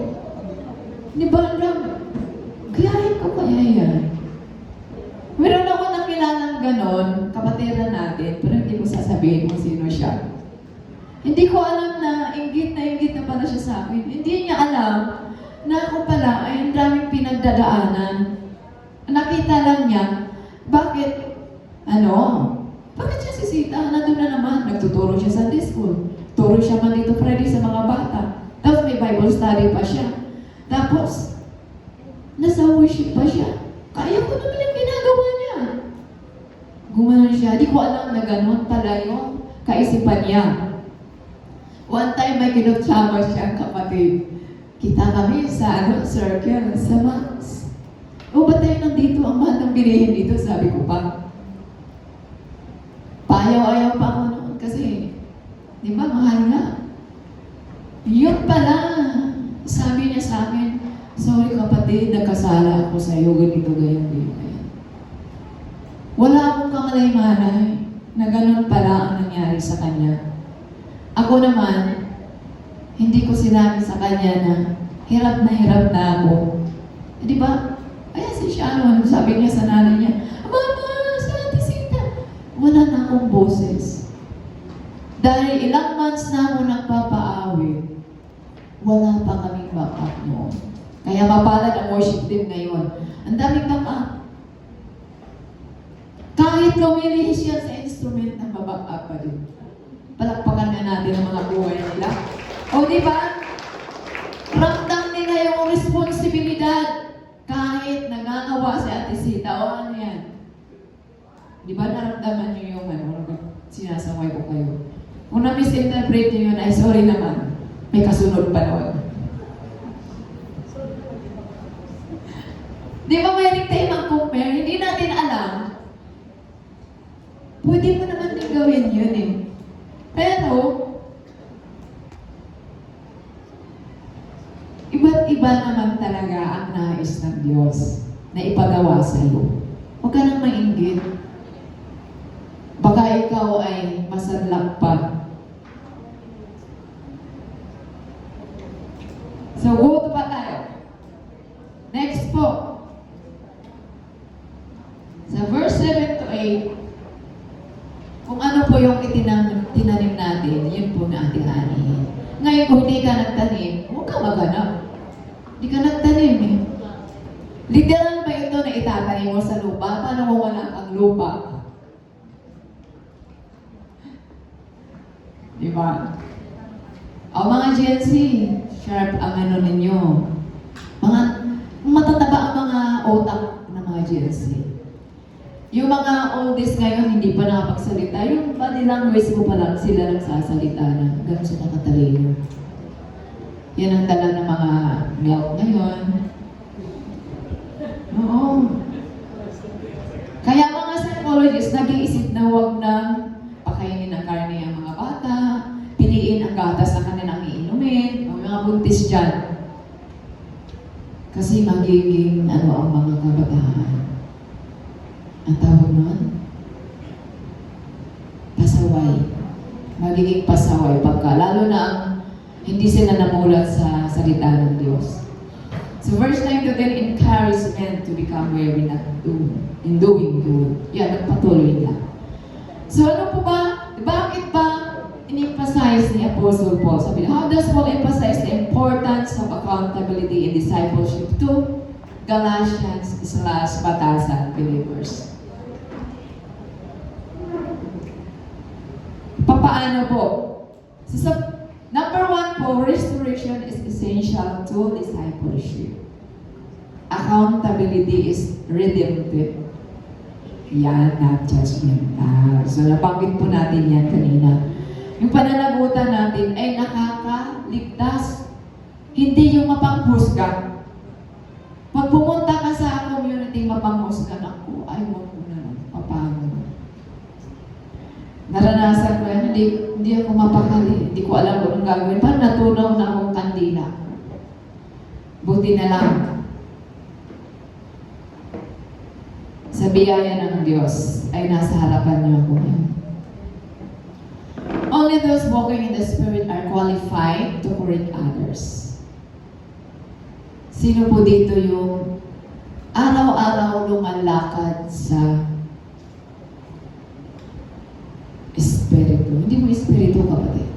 Di ba, gayahin ko kaya yan? Meron ako nakilalang ganon, kapatiran natin, pero hindi ko sasabihin kung sino siya. Hindi ko alam na inggit na pala siya sa akin. Hindi niya alam na ako pala ay ang daming pinagdadaanan. Nakita lang niya, bakit siya sisita? Nandun na naman, nagtuturo siya sa Sunday school. Turo siya Monday to Friday sa mga bata. Tapos may Bible study pa siya. Tapos, nasa worship pa siya. Kaya ko naman yung ginagawa niya. Gumanon siya. Di ko alam na gano'n pala yung kaisipan niya. One time may kinutsama siya kapatid. Kita kami sa circle, sa Max. O ba't tayo nandito? Ang mahal ng bilihin dito, sabi ko pa. Payaw-ayaw pa ako noon kasi, di ba, mahal nga. Yun pala, sabi niya sa akin, sorry kapatid, nagkasala ako sa iyo, ganito, ganyan. Wala akong kamalay-malay na ganun pala ang nangyari sa kanya. Ako naman, hindi ko sinabi sa kanya na hirap na ako. Di ba? Ayan si Sharon, sabi niya sa nanay niya, Mama, sa Ate Sita, wala na akong boses. Dahil ilang months na ako nagpapaawit, wala pa kaming backup noon. Kaya mapalad ang worship team ngayon. Ang daming backup. Kahit lumilihis yan sa instrument, nagbaback-up pa din. Palakpakan na natin ang mga buhay nila. O di ba? Ramdam nila yung responsibilidad kahit nangagawa si Ate Sita. O ano yan? Di ba naramdaman niyo yung sinasaway ko kayo? Kung na-misinterpret niyo yun, ay sorry naman. May kasunod pa noon. Di ba mahilig tayo mag-compare? Hindi natin alam. Pwede mo naman din gawin yun eh. Pero, iba't iba naman talaga ang nais ng Diyos na ipagawa sa iyo. Huwag ka nang mainggit. Baka ikaw ay masadlak pa. So, go pa tayo. Next po. Sa verse 7 to 8, kung ano po yung tinanim natin, yun po na ating anihin. Ngayon, kung hindi ka nagtanim, huwag ka maghanap. Hindi ka nagtanim eh. Literal ba ito na itatanim mo sa lupa? Paano kung wala kang lupa? Diba? O mga Gen Z, sharp ang ano ninyo. Mga matataba ang mga otak ng mga Gen Z. Yung mga oldest ngayon, hindi pa nakapagsalita. Yung body language mo pa lang, sila nagsasalita na. Ganun sila katalino. Yan ang dala ng mga milk ngayon. Oo. Kaya mga psychologists, nag-iisip na huwag na pakainin ng karne ang mga bata, piliin ang gatas na kanilang iinumin, o mga buntis dyan. Kasi magiging ang mga kabataan. Ang tawag nun? Pasaway. Magiging pasaway pagka, lalo na ang hindi sila namulat sa salita ng Diyos. So verse 9 to 10, encouragement to become weary not in doing good. Yan, nagpatuloy na. So ano po ba? Bakit ba in-emphasize ni Apostle Paul? Sabi niya, how does Paul emphasize the importance of accountability in discipleship to Galatians/Batasan believers? Papaano po? So, number 1 po, restoration is essential to discipleship. Accountability is redemptive. Yan, not judgmental. So, nabanggit po natin yan kanina. Yung pananagutan natin ay nakakaligtas. Hindi yung mapanghusga. Pag pumunta ka sa community mapanghusgan ako, ay wag mo na, papago. Naranasan ko yan, hindi ako mapakali. Hindi ko alam kung anong gagawin. Parang natunaw na akong kandila. Buti na lang. Sa biyaya ng Diyos ay nasa harapan niyo ako ngayon. Only those walking in the Spirit are qualified to correct others. Sino po dito yung araw-araw lumalakad sa Espiritu? Hindi mo Espiritu, kapatid.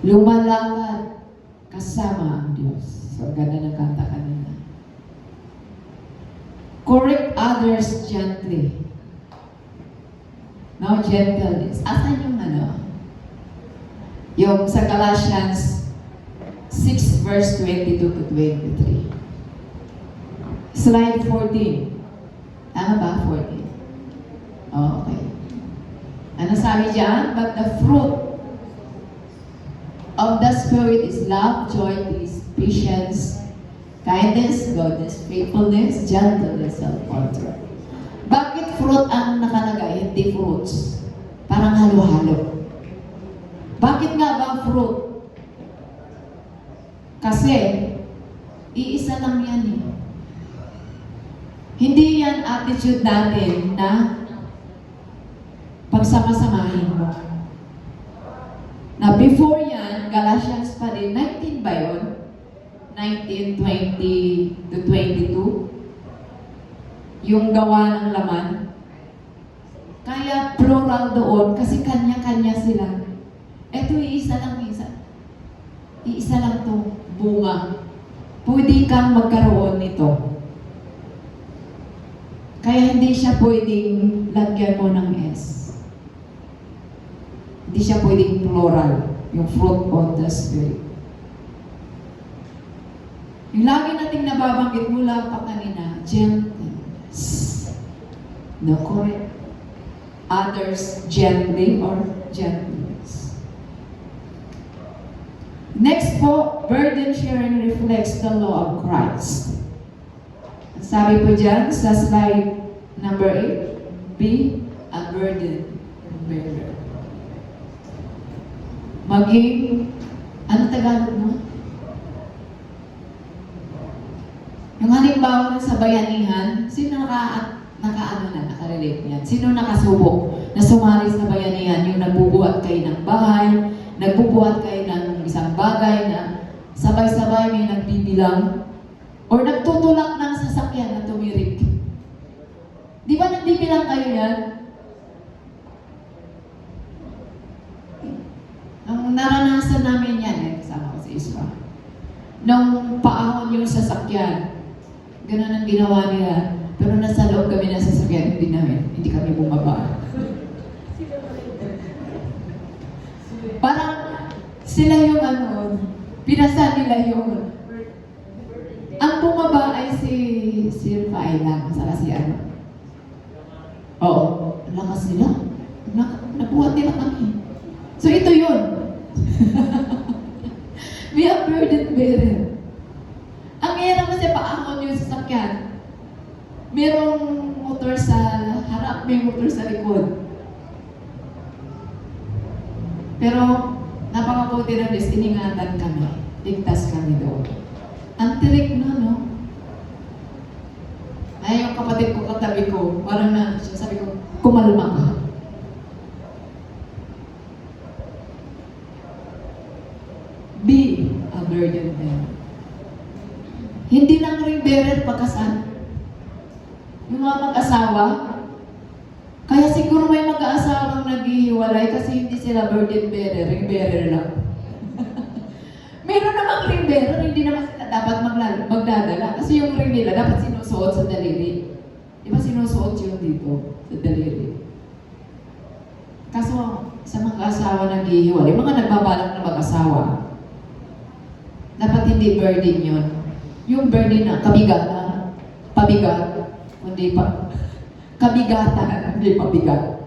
Lumalakad kasama ang Diyos. So, ganda ng kanta kanina. Correct others gently. No, gentleness. Asan yung yung sa Galatians 6 verse 22 to 23. Slide 14. Tama ba? 14. Oh, okay. Ano sabi dyan? But the fruit of the Spirit is love, joy, peace, patience, kindness, goodness, faithfulness, gentleness, self-control. Bakit fruit ang nakalagay? Hindi fruits. Parang halo-halo. Bakit nga ba fruit? Kasi, iisa lang yan eh. Hindi yan attitude natin na pagsama-samahin mo. Na before yan, Galatians pa din, 19 ba yun? 19, 20 to 22? Yung gawa ng laman. Kaya plural doon kasi kanya-kanya sila. Ito iisa lang isa. Iisa lang to bunga. Pwede kang magkaroon nito. Kaya hindi siya pwedeng lagyan mo ng S. Hindi siya pwedeng plural, yung fruit of the Spirit. Yung lagi nating nababanggit mula pa kanina, gentleness. No, correct. Others gently or gentleness. Next po, burden sharing reflects the law of Christ. Sabi po dyan sa slide number 8, be a burden bearer. Maging, ano Tagalog mo? Yung halimbawa sa bayanihan, sino nakarelate niyan? Sino nakasubok na sumali sa bayanihan? Yung nagbubuhat kayo ng bahay, nagbubuhat kayo ng isang bagay na sabay-sabay may nagbibilang, or nagtutulak ng sasakyan na tumirik. Di ba nagbibilang kayo yan? Ang naranasan namin yan, kasama ko sa Isra. Nung paahon yung sasakyan, ganun ang ginawa nila. Pero nasa loob kami ng sasakyan, hindi kami bumaba. Parang sila yung pinasa nila yung ang bumaba ay si Rufai lang, saka si Oo, lakas nila. Nabuhat nila kami. So ito yun. Be a burden bearer. Ang hirap kasi paahon yung sasakyan. Merong motor sa harap, may motor sa likod. Pero napakabuti na Diyos, iningatan kami. Ligtas kami doon. Ang tirik na, no? Ay, yung kapatid ko katabi ko, parang sabi ko, kumalma ka. Be a burden bearer. Hindi lang ring bearer pagkasal. Yung mga mag-asawa, kaya siguro may mag-aasawang naghihiwalay kasi hindi sila burden bearer, ring bearer lang. Meron namang ring bearer, hindi naman sila dapat magdadala. Kasi yung ring nila dapat sinusuot sa daliri. Di ba sinusuot yun dito sa daliri? Kaso sa mga asawa naghihiwalay, mga nagbabalak na mag-asawa, dapat hindi burden yun. Yung burden na kabigatan, pabigat, hindi pa, kabigatan, hindi pabigat.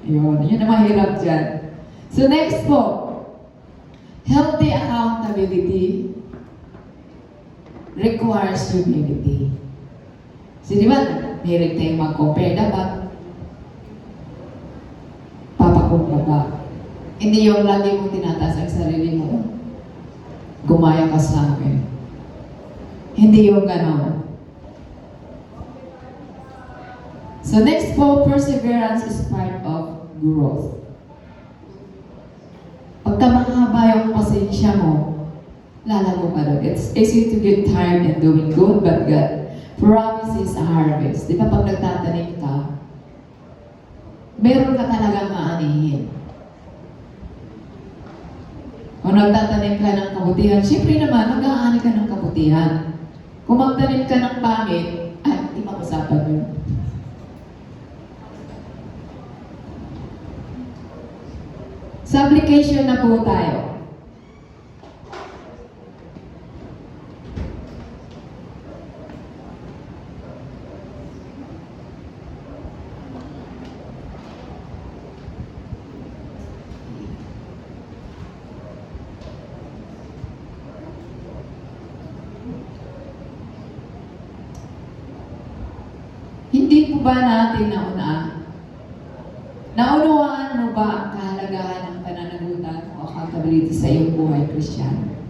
Yun ang mahirap dyan. So next po, healthy accountability requires humility. So di ba, meron tayong mag-compare, dapat papakumbaba. Hindi yung lagi mong tinataas ang sarili mo, gumaya ka sa akin. Hindi yung gano'n. So next po, perseverance is part of growth. Pagka mahaba yung pasensya mo, lalago ka doon. It's easy to get tired and doing good, but God promises a harvest. Di ba pag nagtatanim ka, meron ka talagang maanihin. Kung nagtatanim ka ng kabutihan, siyempre naman, mag-aani ka ng kabutihan. Kung magtanim ka ng pangit, ay, hindi mausapan yun. Sa application na po tayo. Hindi po ba natin naunawaan mo ba ang kahalagahan ng pananagutan o accountability sa iyong buhay, Kristiyano?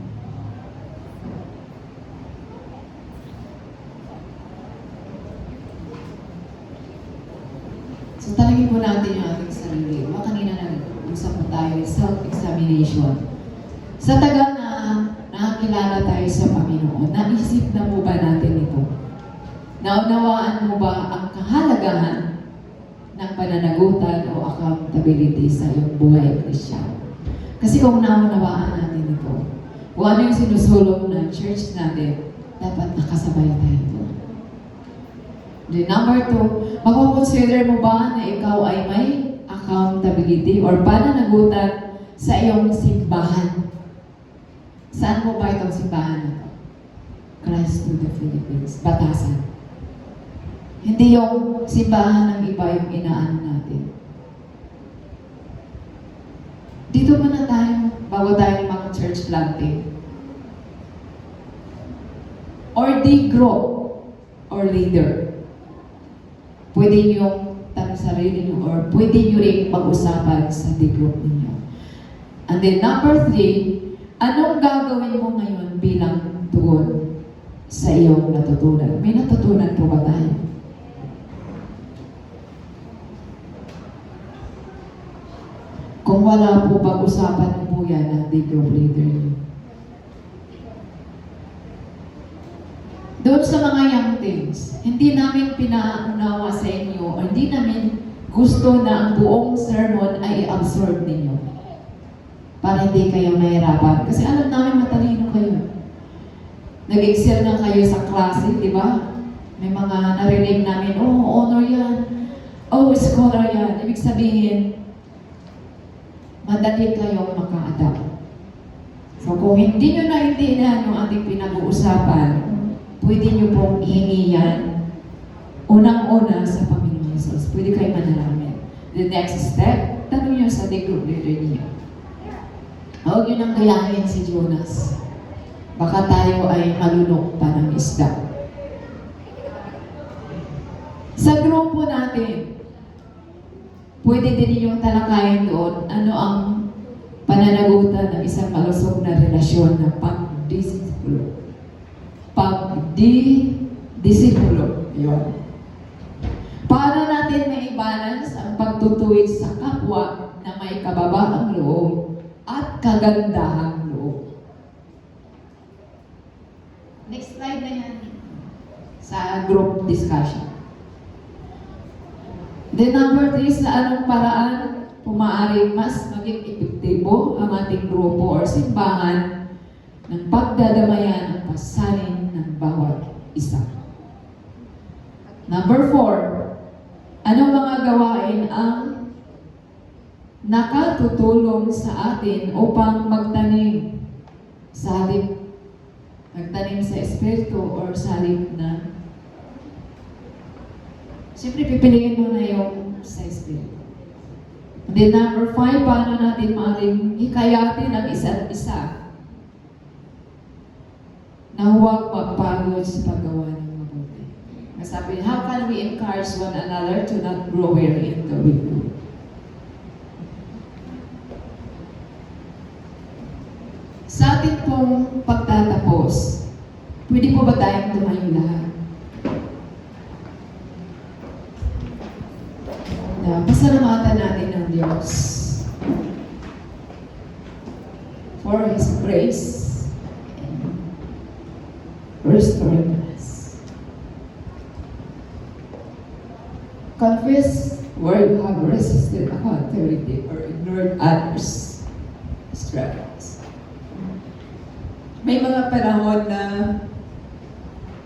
So talagin po natin yung ating sarili. Kanina nag-usap po tayo, self-examination. Sa tagal na nakakilala tayo sa Panginoon, naisip na po ba natin ito? Naunawaan mo ba ang kahalagahan ng pananagutan o accountability sa iyong buhay Kristyano. Kasi kung naunawaan natin ito, kung ano yung sinusulong ng church natin, dapat nakasabay tayo doon. Then number 2, makukonsider mo ba na ikaw ay may accountability or pananagutan sa iyong simbahan? Saan mo ba itong simbahan na ito? Christ to the Philippines. Batasan. Hindi yung simbahan ng iba yung inaano natin. Dito muna tayo, bago tayo mga church planting. Or the group, or leader. Pwede nyo tanong sarili nyo, or pwede nyo rin pag-usapan sa the group ninyo. And then number 3, anong gagawin mo ngayon bilang tugon sa iyong natutunan? May natutunan po ba tayo? Kung wala po pag-usapan mo po yan ng the group leader niyo. Doon sa mga young things, hindi namin pinaunawa sa inyo, o hindi namin gusto na ang buong sermon ay i-absorb ninyo. Para hindi kayo mahirapan. Kasi alam namin matalino kayo. Nag-excel na kayo sa klase, di ba? May mga narinig namin, oh, honor yan. Oh, scholar yan. Ibig sabihin, madali kayong maka-adapt. So kung hindi nyo naintindihan yung ating pinag-uusapan, pwede nyo pong ihingi yan unang-una sa Panginoon Jesus. Pwede kayo manalangin. The next step, tanong nyo sa the group leader niyo. Huwag nyo nang gayahin si Jonas. Baka tayo ay malunok pa ng isda. Sa grupo natin, pwede din ninyong talakayin doon ano ang pananagutan ng isang malusog na relasyon na pagdisipulo. Pagdisipulo. Yun. Paano natin na-balance ang pagtutuwid sa kapwa na may kababaang loob at kagandahang loob? Next slide na yan. Sa group discussion. Then number 3, sa anong paraan pumaari mas maging epektibo ang ating grupo o simbahan ng pagdadamayan ang pasanin ng bawat isa. Number 4, anong mga gawain ang nakatutulong sa atin upang magtanim sa halip, magtanim sa espiritu or sa halip na siyempre, pipiliin mo na yung sa espiritu. And then number 5, paano natin maaaring hikayatin ang isa't isa na huwag magpagod sa paggawa ng mabuti. Sabi, how can we encourage one another to not grow weary in doing good? Sa ating pong pagtatapos, pwede po ba tayong tumayo lahat? Pasalamatan natin ng Diyos for His grace and restoring us. Confess where you have resisted accountability or ignored others' struggles. May mga panahon na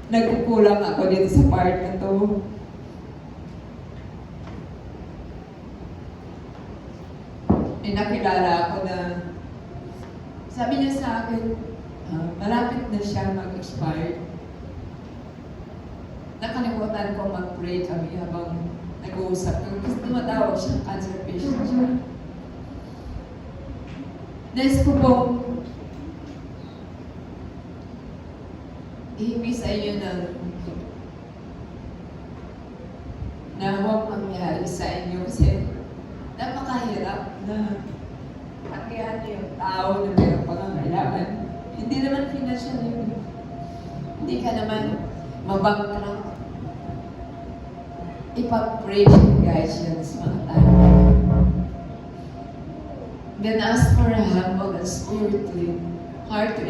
nagkukulang ako dito sa part na to. Nakilala ako na sabi niya sa akin, malapit na siya mag-expire. Nakalimutan ko mag-pray kami habang nag-uusap. Kasi tumatawag siya, cancer patient siya. Nais ko pong ihingi sa inyo na huwag mangyari sa inyo kasi napakahirap na akihan yung tao na mayroong pangangailangan. Hindi naman financial yun. Hindi ka naman mabankrupt. Ipag-pray siya, guys, yan sa mga tao. Then ask for a humble and spiritually heart to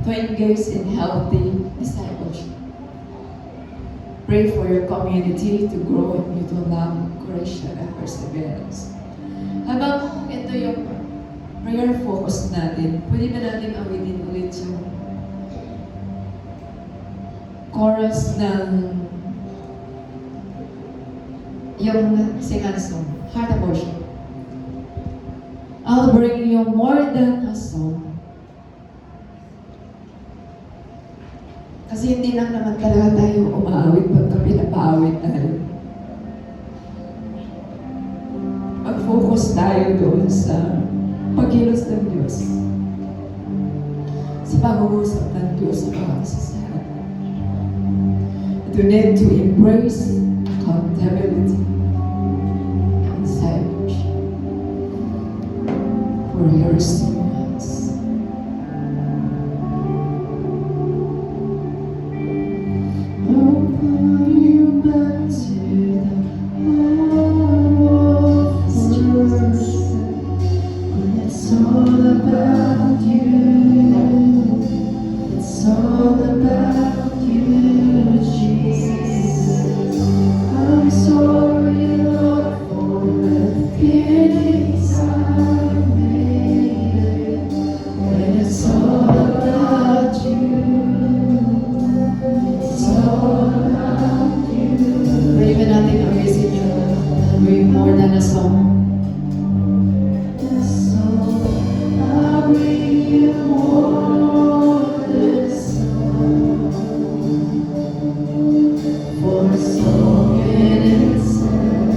engage in healthy discipleship. pray for your community to grow in mutual love, courage, and perseverance. Habang ito yung prayer focus natin, pwede ba natin awitin ulit yung chorus ng yung second song, Heart of Worship. I'll bring you more than a song. Kasi hindi lang naman talaga tayo umaawit pagka pinapaawit tayo. Mag-focus tayo doon sa pagkilos ng Diyos. Sa pag-uusap ng Diyos sa mga kasasalanan. You need to embrace accountability and savage for your students. I'll pull you back to the heart of worship when it's all about you. It's all about you, Jesus. I'm sorry, Lord, for the things I made. When it's all about you, it's all about you. Pray ba natin ang message nyo? We're more than a song. I'll bring you more than a song. For a song in itself.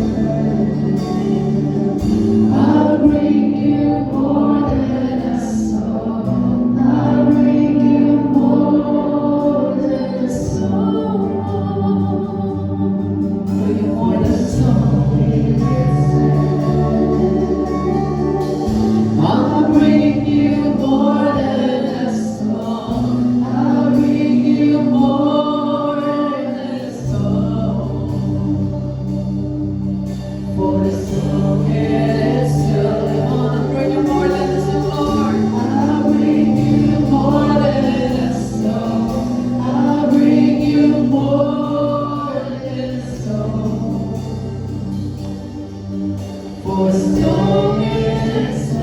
I'll bring you more than a song. I'll bring you more than a song. Bring you more than a song in itself. I'll bring you more than a song. I'll bring you more than a song. For the song itself, I wanna bring you more than a song, Lord. I'll bring you more than a song. I'll bring you more than a song. For the song itself,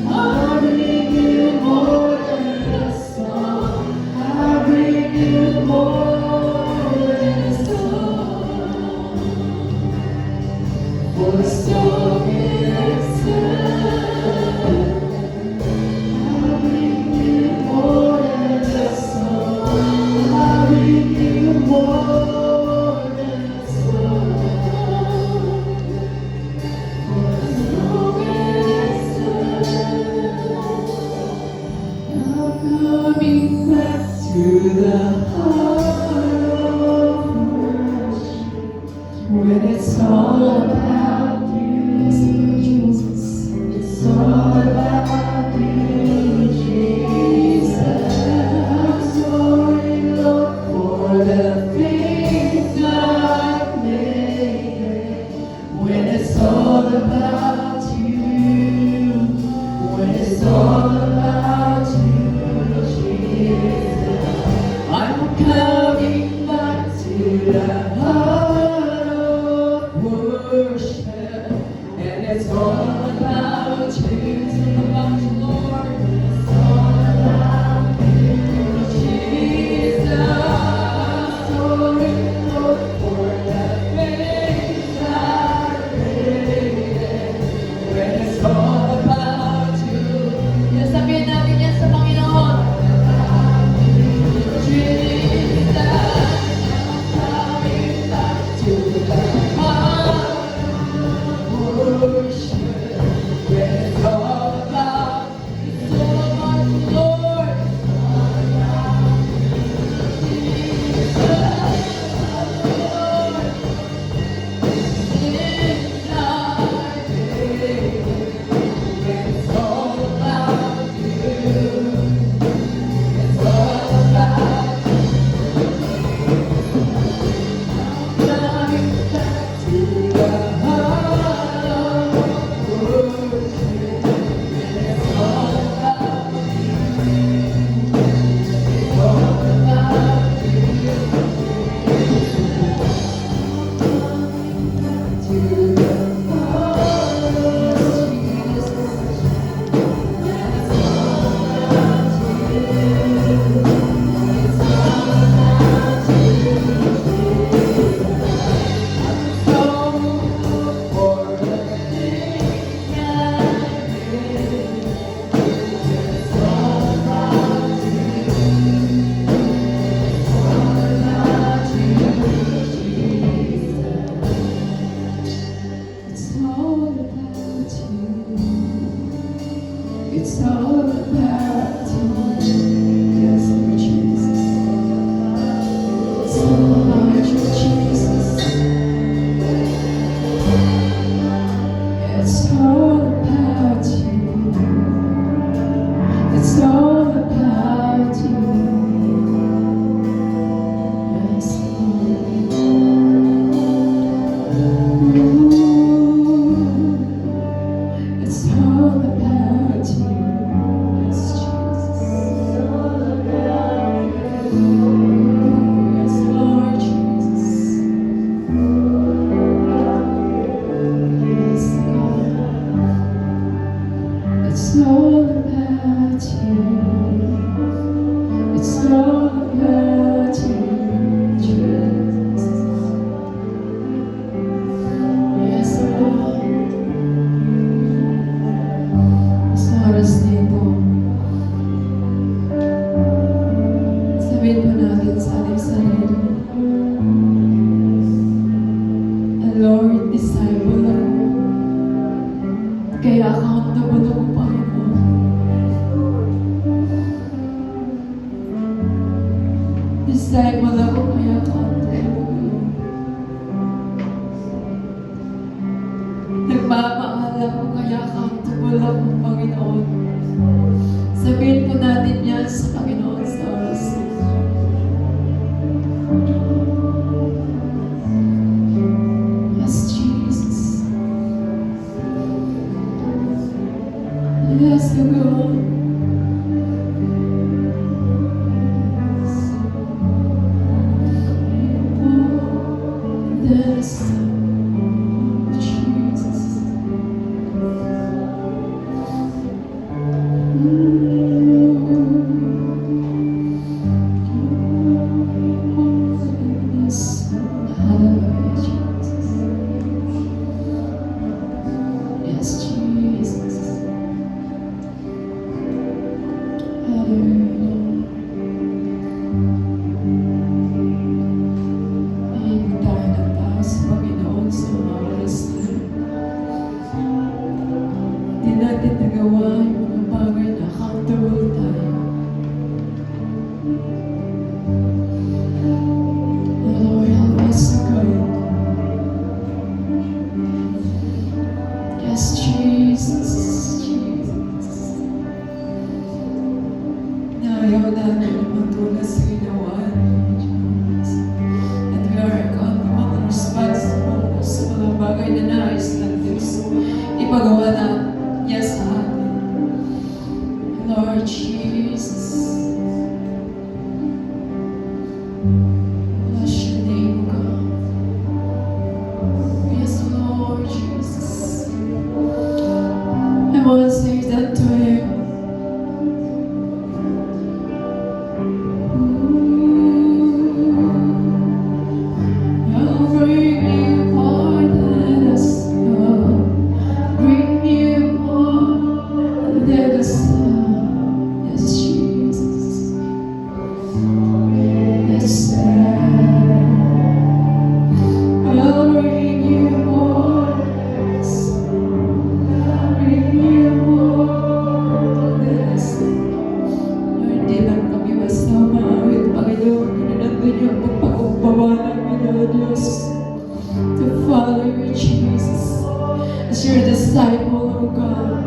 I'll bring you more than a song. I'll bring you more than a song. For the song itself, I'll bring you more than a song. I'll bring you more than a song. For the song itself, I'm coming back to the heart of worship when it's all about you, Jesus. It's all about you, Jesus. I'm sorry, Lord, for the things I've made. When it's all about you, when it's all about you, Jesus. I'm coming back to the heart of worship Lord, disciple ako. Kaya accountable ako, Panginoon. Disciple ako, kaya accountable ako. Nagmamahal ako, kaya accountable ako, Panginoon. Sabihin po natin yan sa Panginoon sa oras. Yes, Jesus. Yes, God. Yes, Jesus. Yes. Hallelujah, Jesus. Yes, Jesus. Hallelujah. Hindi tayo nagtaas sa Panginoon sa mga oras na hindi natin nagawa yung mga bagay na accountable tayo. Lord, help us, God. Yes, Jesus. Jesus. Ayaw namin na matulas sa ginawa niyo, Jesus. And we are accountable and responsible sa mga bagay na nais ng Diyos. Ipagawa na niya sa atin. Lord Jesus. Bless your name, God. Yes, Lord Jesus. I want to say that to Him. I'll bring you more than a song. Bring you more than a song. Yes, Jesus. Yes, I'll bring you more than a song. I'll bring you more than a song. Lord, di lang kami basta maawit, Panginoon. Nandun yung pagpakumbaba namin, O Diyos, to follow you, Jesus, as your disciple, O God.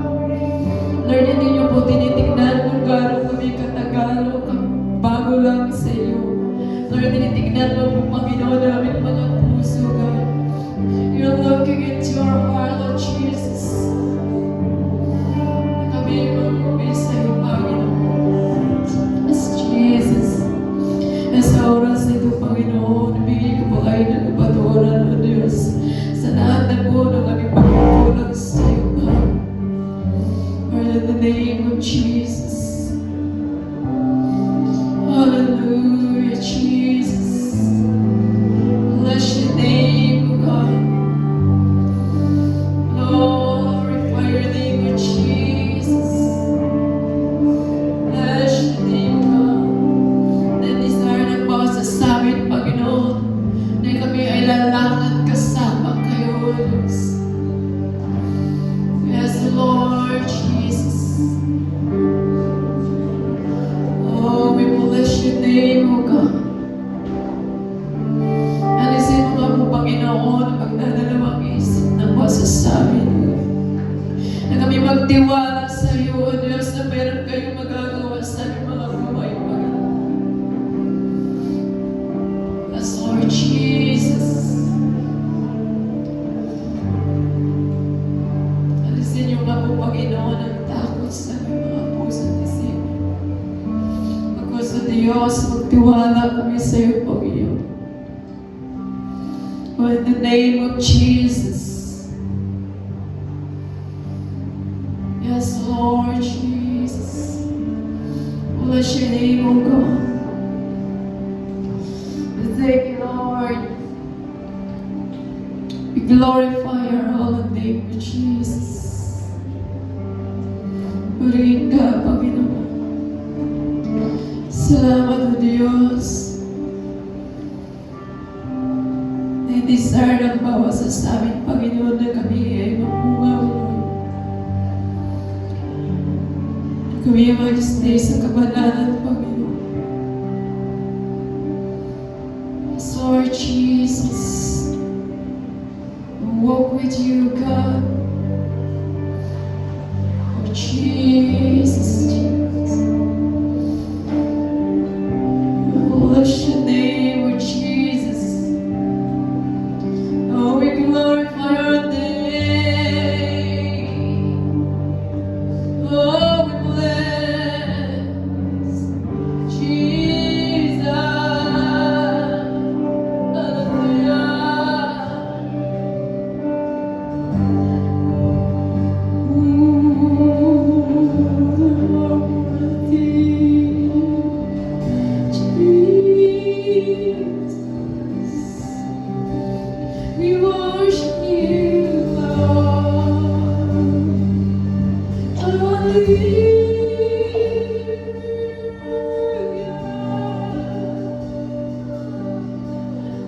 Lord, hindi niyo po tinitignan kung gaano kami katagal o bago lang sa iyo. Lord, tinitignan mo po, Panginoon, namin mga puso, God. You're looking into our heart, Lord Jesus. Na kami mag-uwi sa iyo, Panginoon. Yes, Jesus. Sa oras na ito, Panginoon, bigay ko po kayo ng kapaturan, O Diyos, sa lahat ng puno kami pagkukulang sa iyo, God. Lord, in the name of Jesus. Hallelujah, Jesus. Bless your name, O God. Glorify your name, O Jesus. Bless your name, God. Na desire ng bawat sa amin, Panginoon, na kami ay lalakad kasama kayo, O Diyos. Yes, Lord Jesus. Oh, we bless your name, O God. Alisin mo nga po, Panginoon, ang pagdadalawang isip ng bawat sa amin. Na kami magtiwala sa iyo, O Diyos, na meron kayong magagawa sa aming mga buhay, Panginoon. Yes, Lord Jesus. Alisin niyo nga po, Panginoon, ang takot sa aming mga puso at isipin. Pagkos sa Diyos, magtiwala kami sa iyo, Panginoon. Oh, in the name of Jesus. Yes, Lord Jesus. Bless your name, O God. Thank you, Lord. We glorify your holy name, Jesus. Purihin ka, Panginoon. Salamat, O Diyos. Na desire ng halimbawa sa amin, Panginoon, na kami ay mapunga, Lord. Kami ay mag-stay sa kabanalan, Panginoon. Yes, Lord Jesus, we walk with you, God. Oh, Jesus, Jesus. We bless your name, oh Jesus. Oh, we glorify your name. Oh, we bless Jesus. We worship you, Lord. Hallelujah.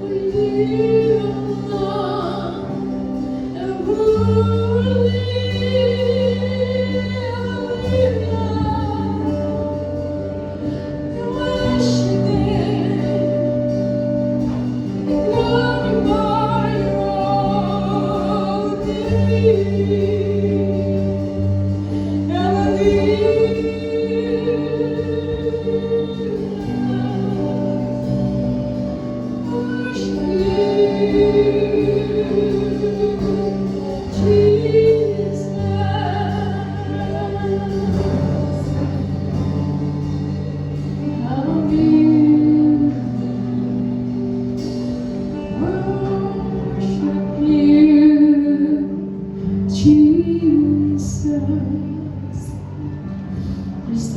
We live on and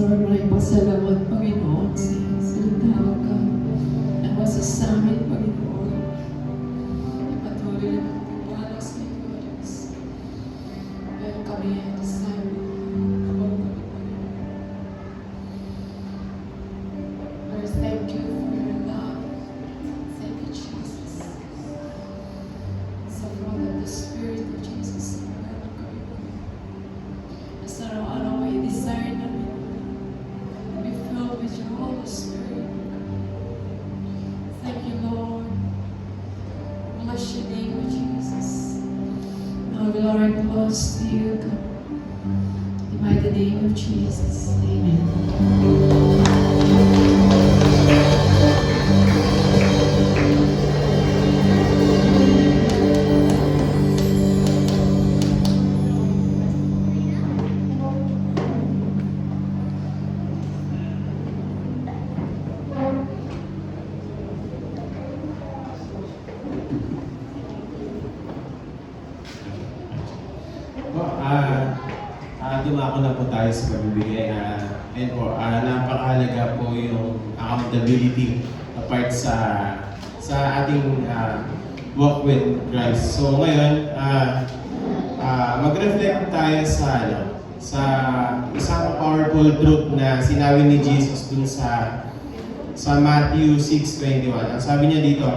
Lord, maraming pasalamat, Panginoon, sa salita ka. Ang masasamin, Panginoon. Patuloy na magtiwala sa iyo, Diyos. Meron kami ang assignment. Kapag kami, Panginoon. Lord, thank you for your love. Thank you, Jesus. Sa fruit of the Spirit of Jesus, meron kami, Panginoon. Sa araw-araw may desire namin. Be filled with your Holy Spirit. Thank you, Lord. Bless your name, O Jesus. Now glory belongs to you, God. In the mighty name of Jesus. Amen. Dumako na po tayo sa pagbibigay. And po, napakahalaga po yung accountability apart sa ating walk with Christ. So ngayon, mag-reflect tayo sa isang powerful truth na sinabi ni Jesus dun sa Matthew 6:21. Ang sabi niya dito,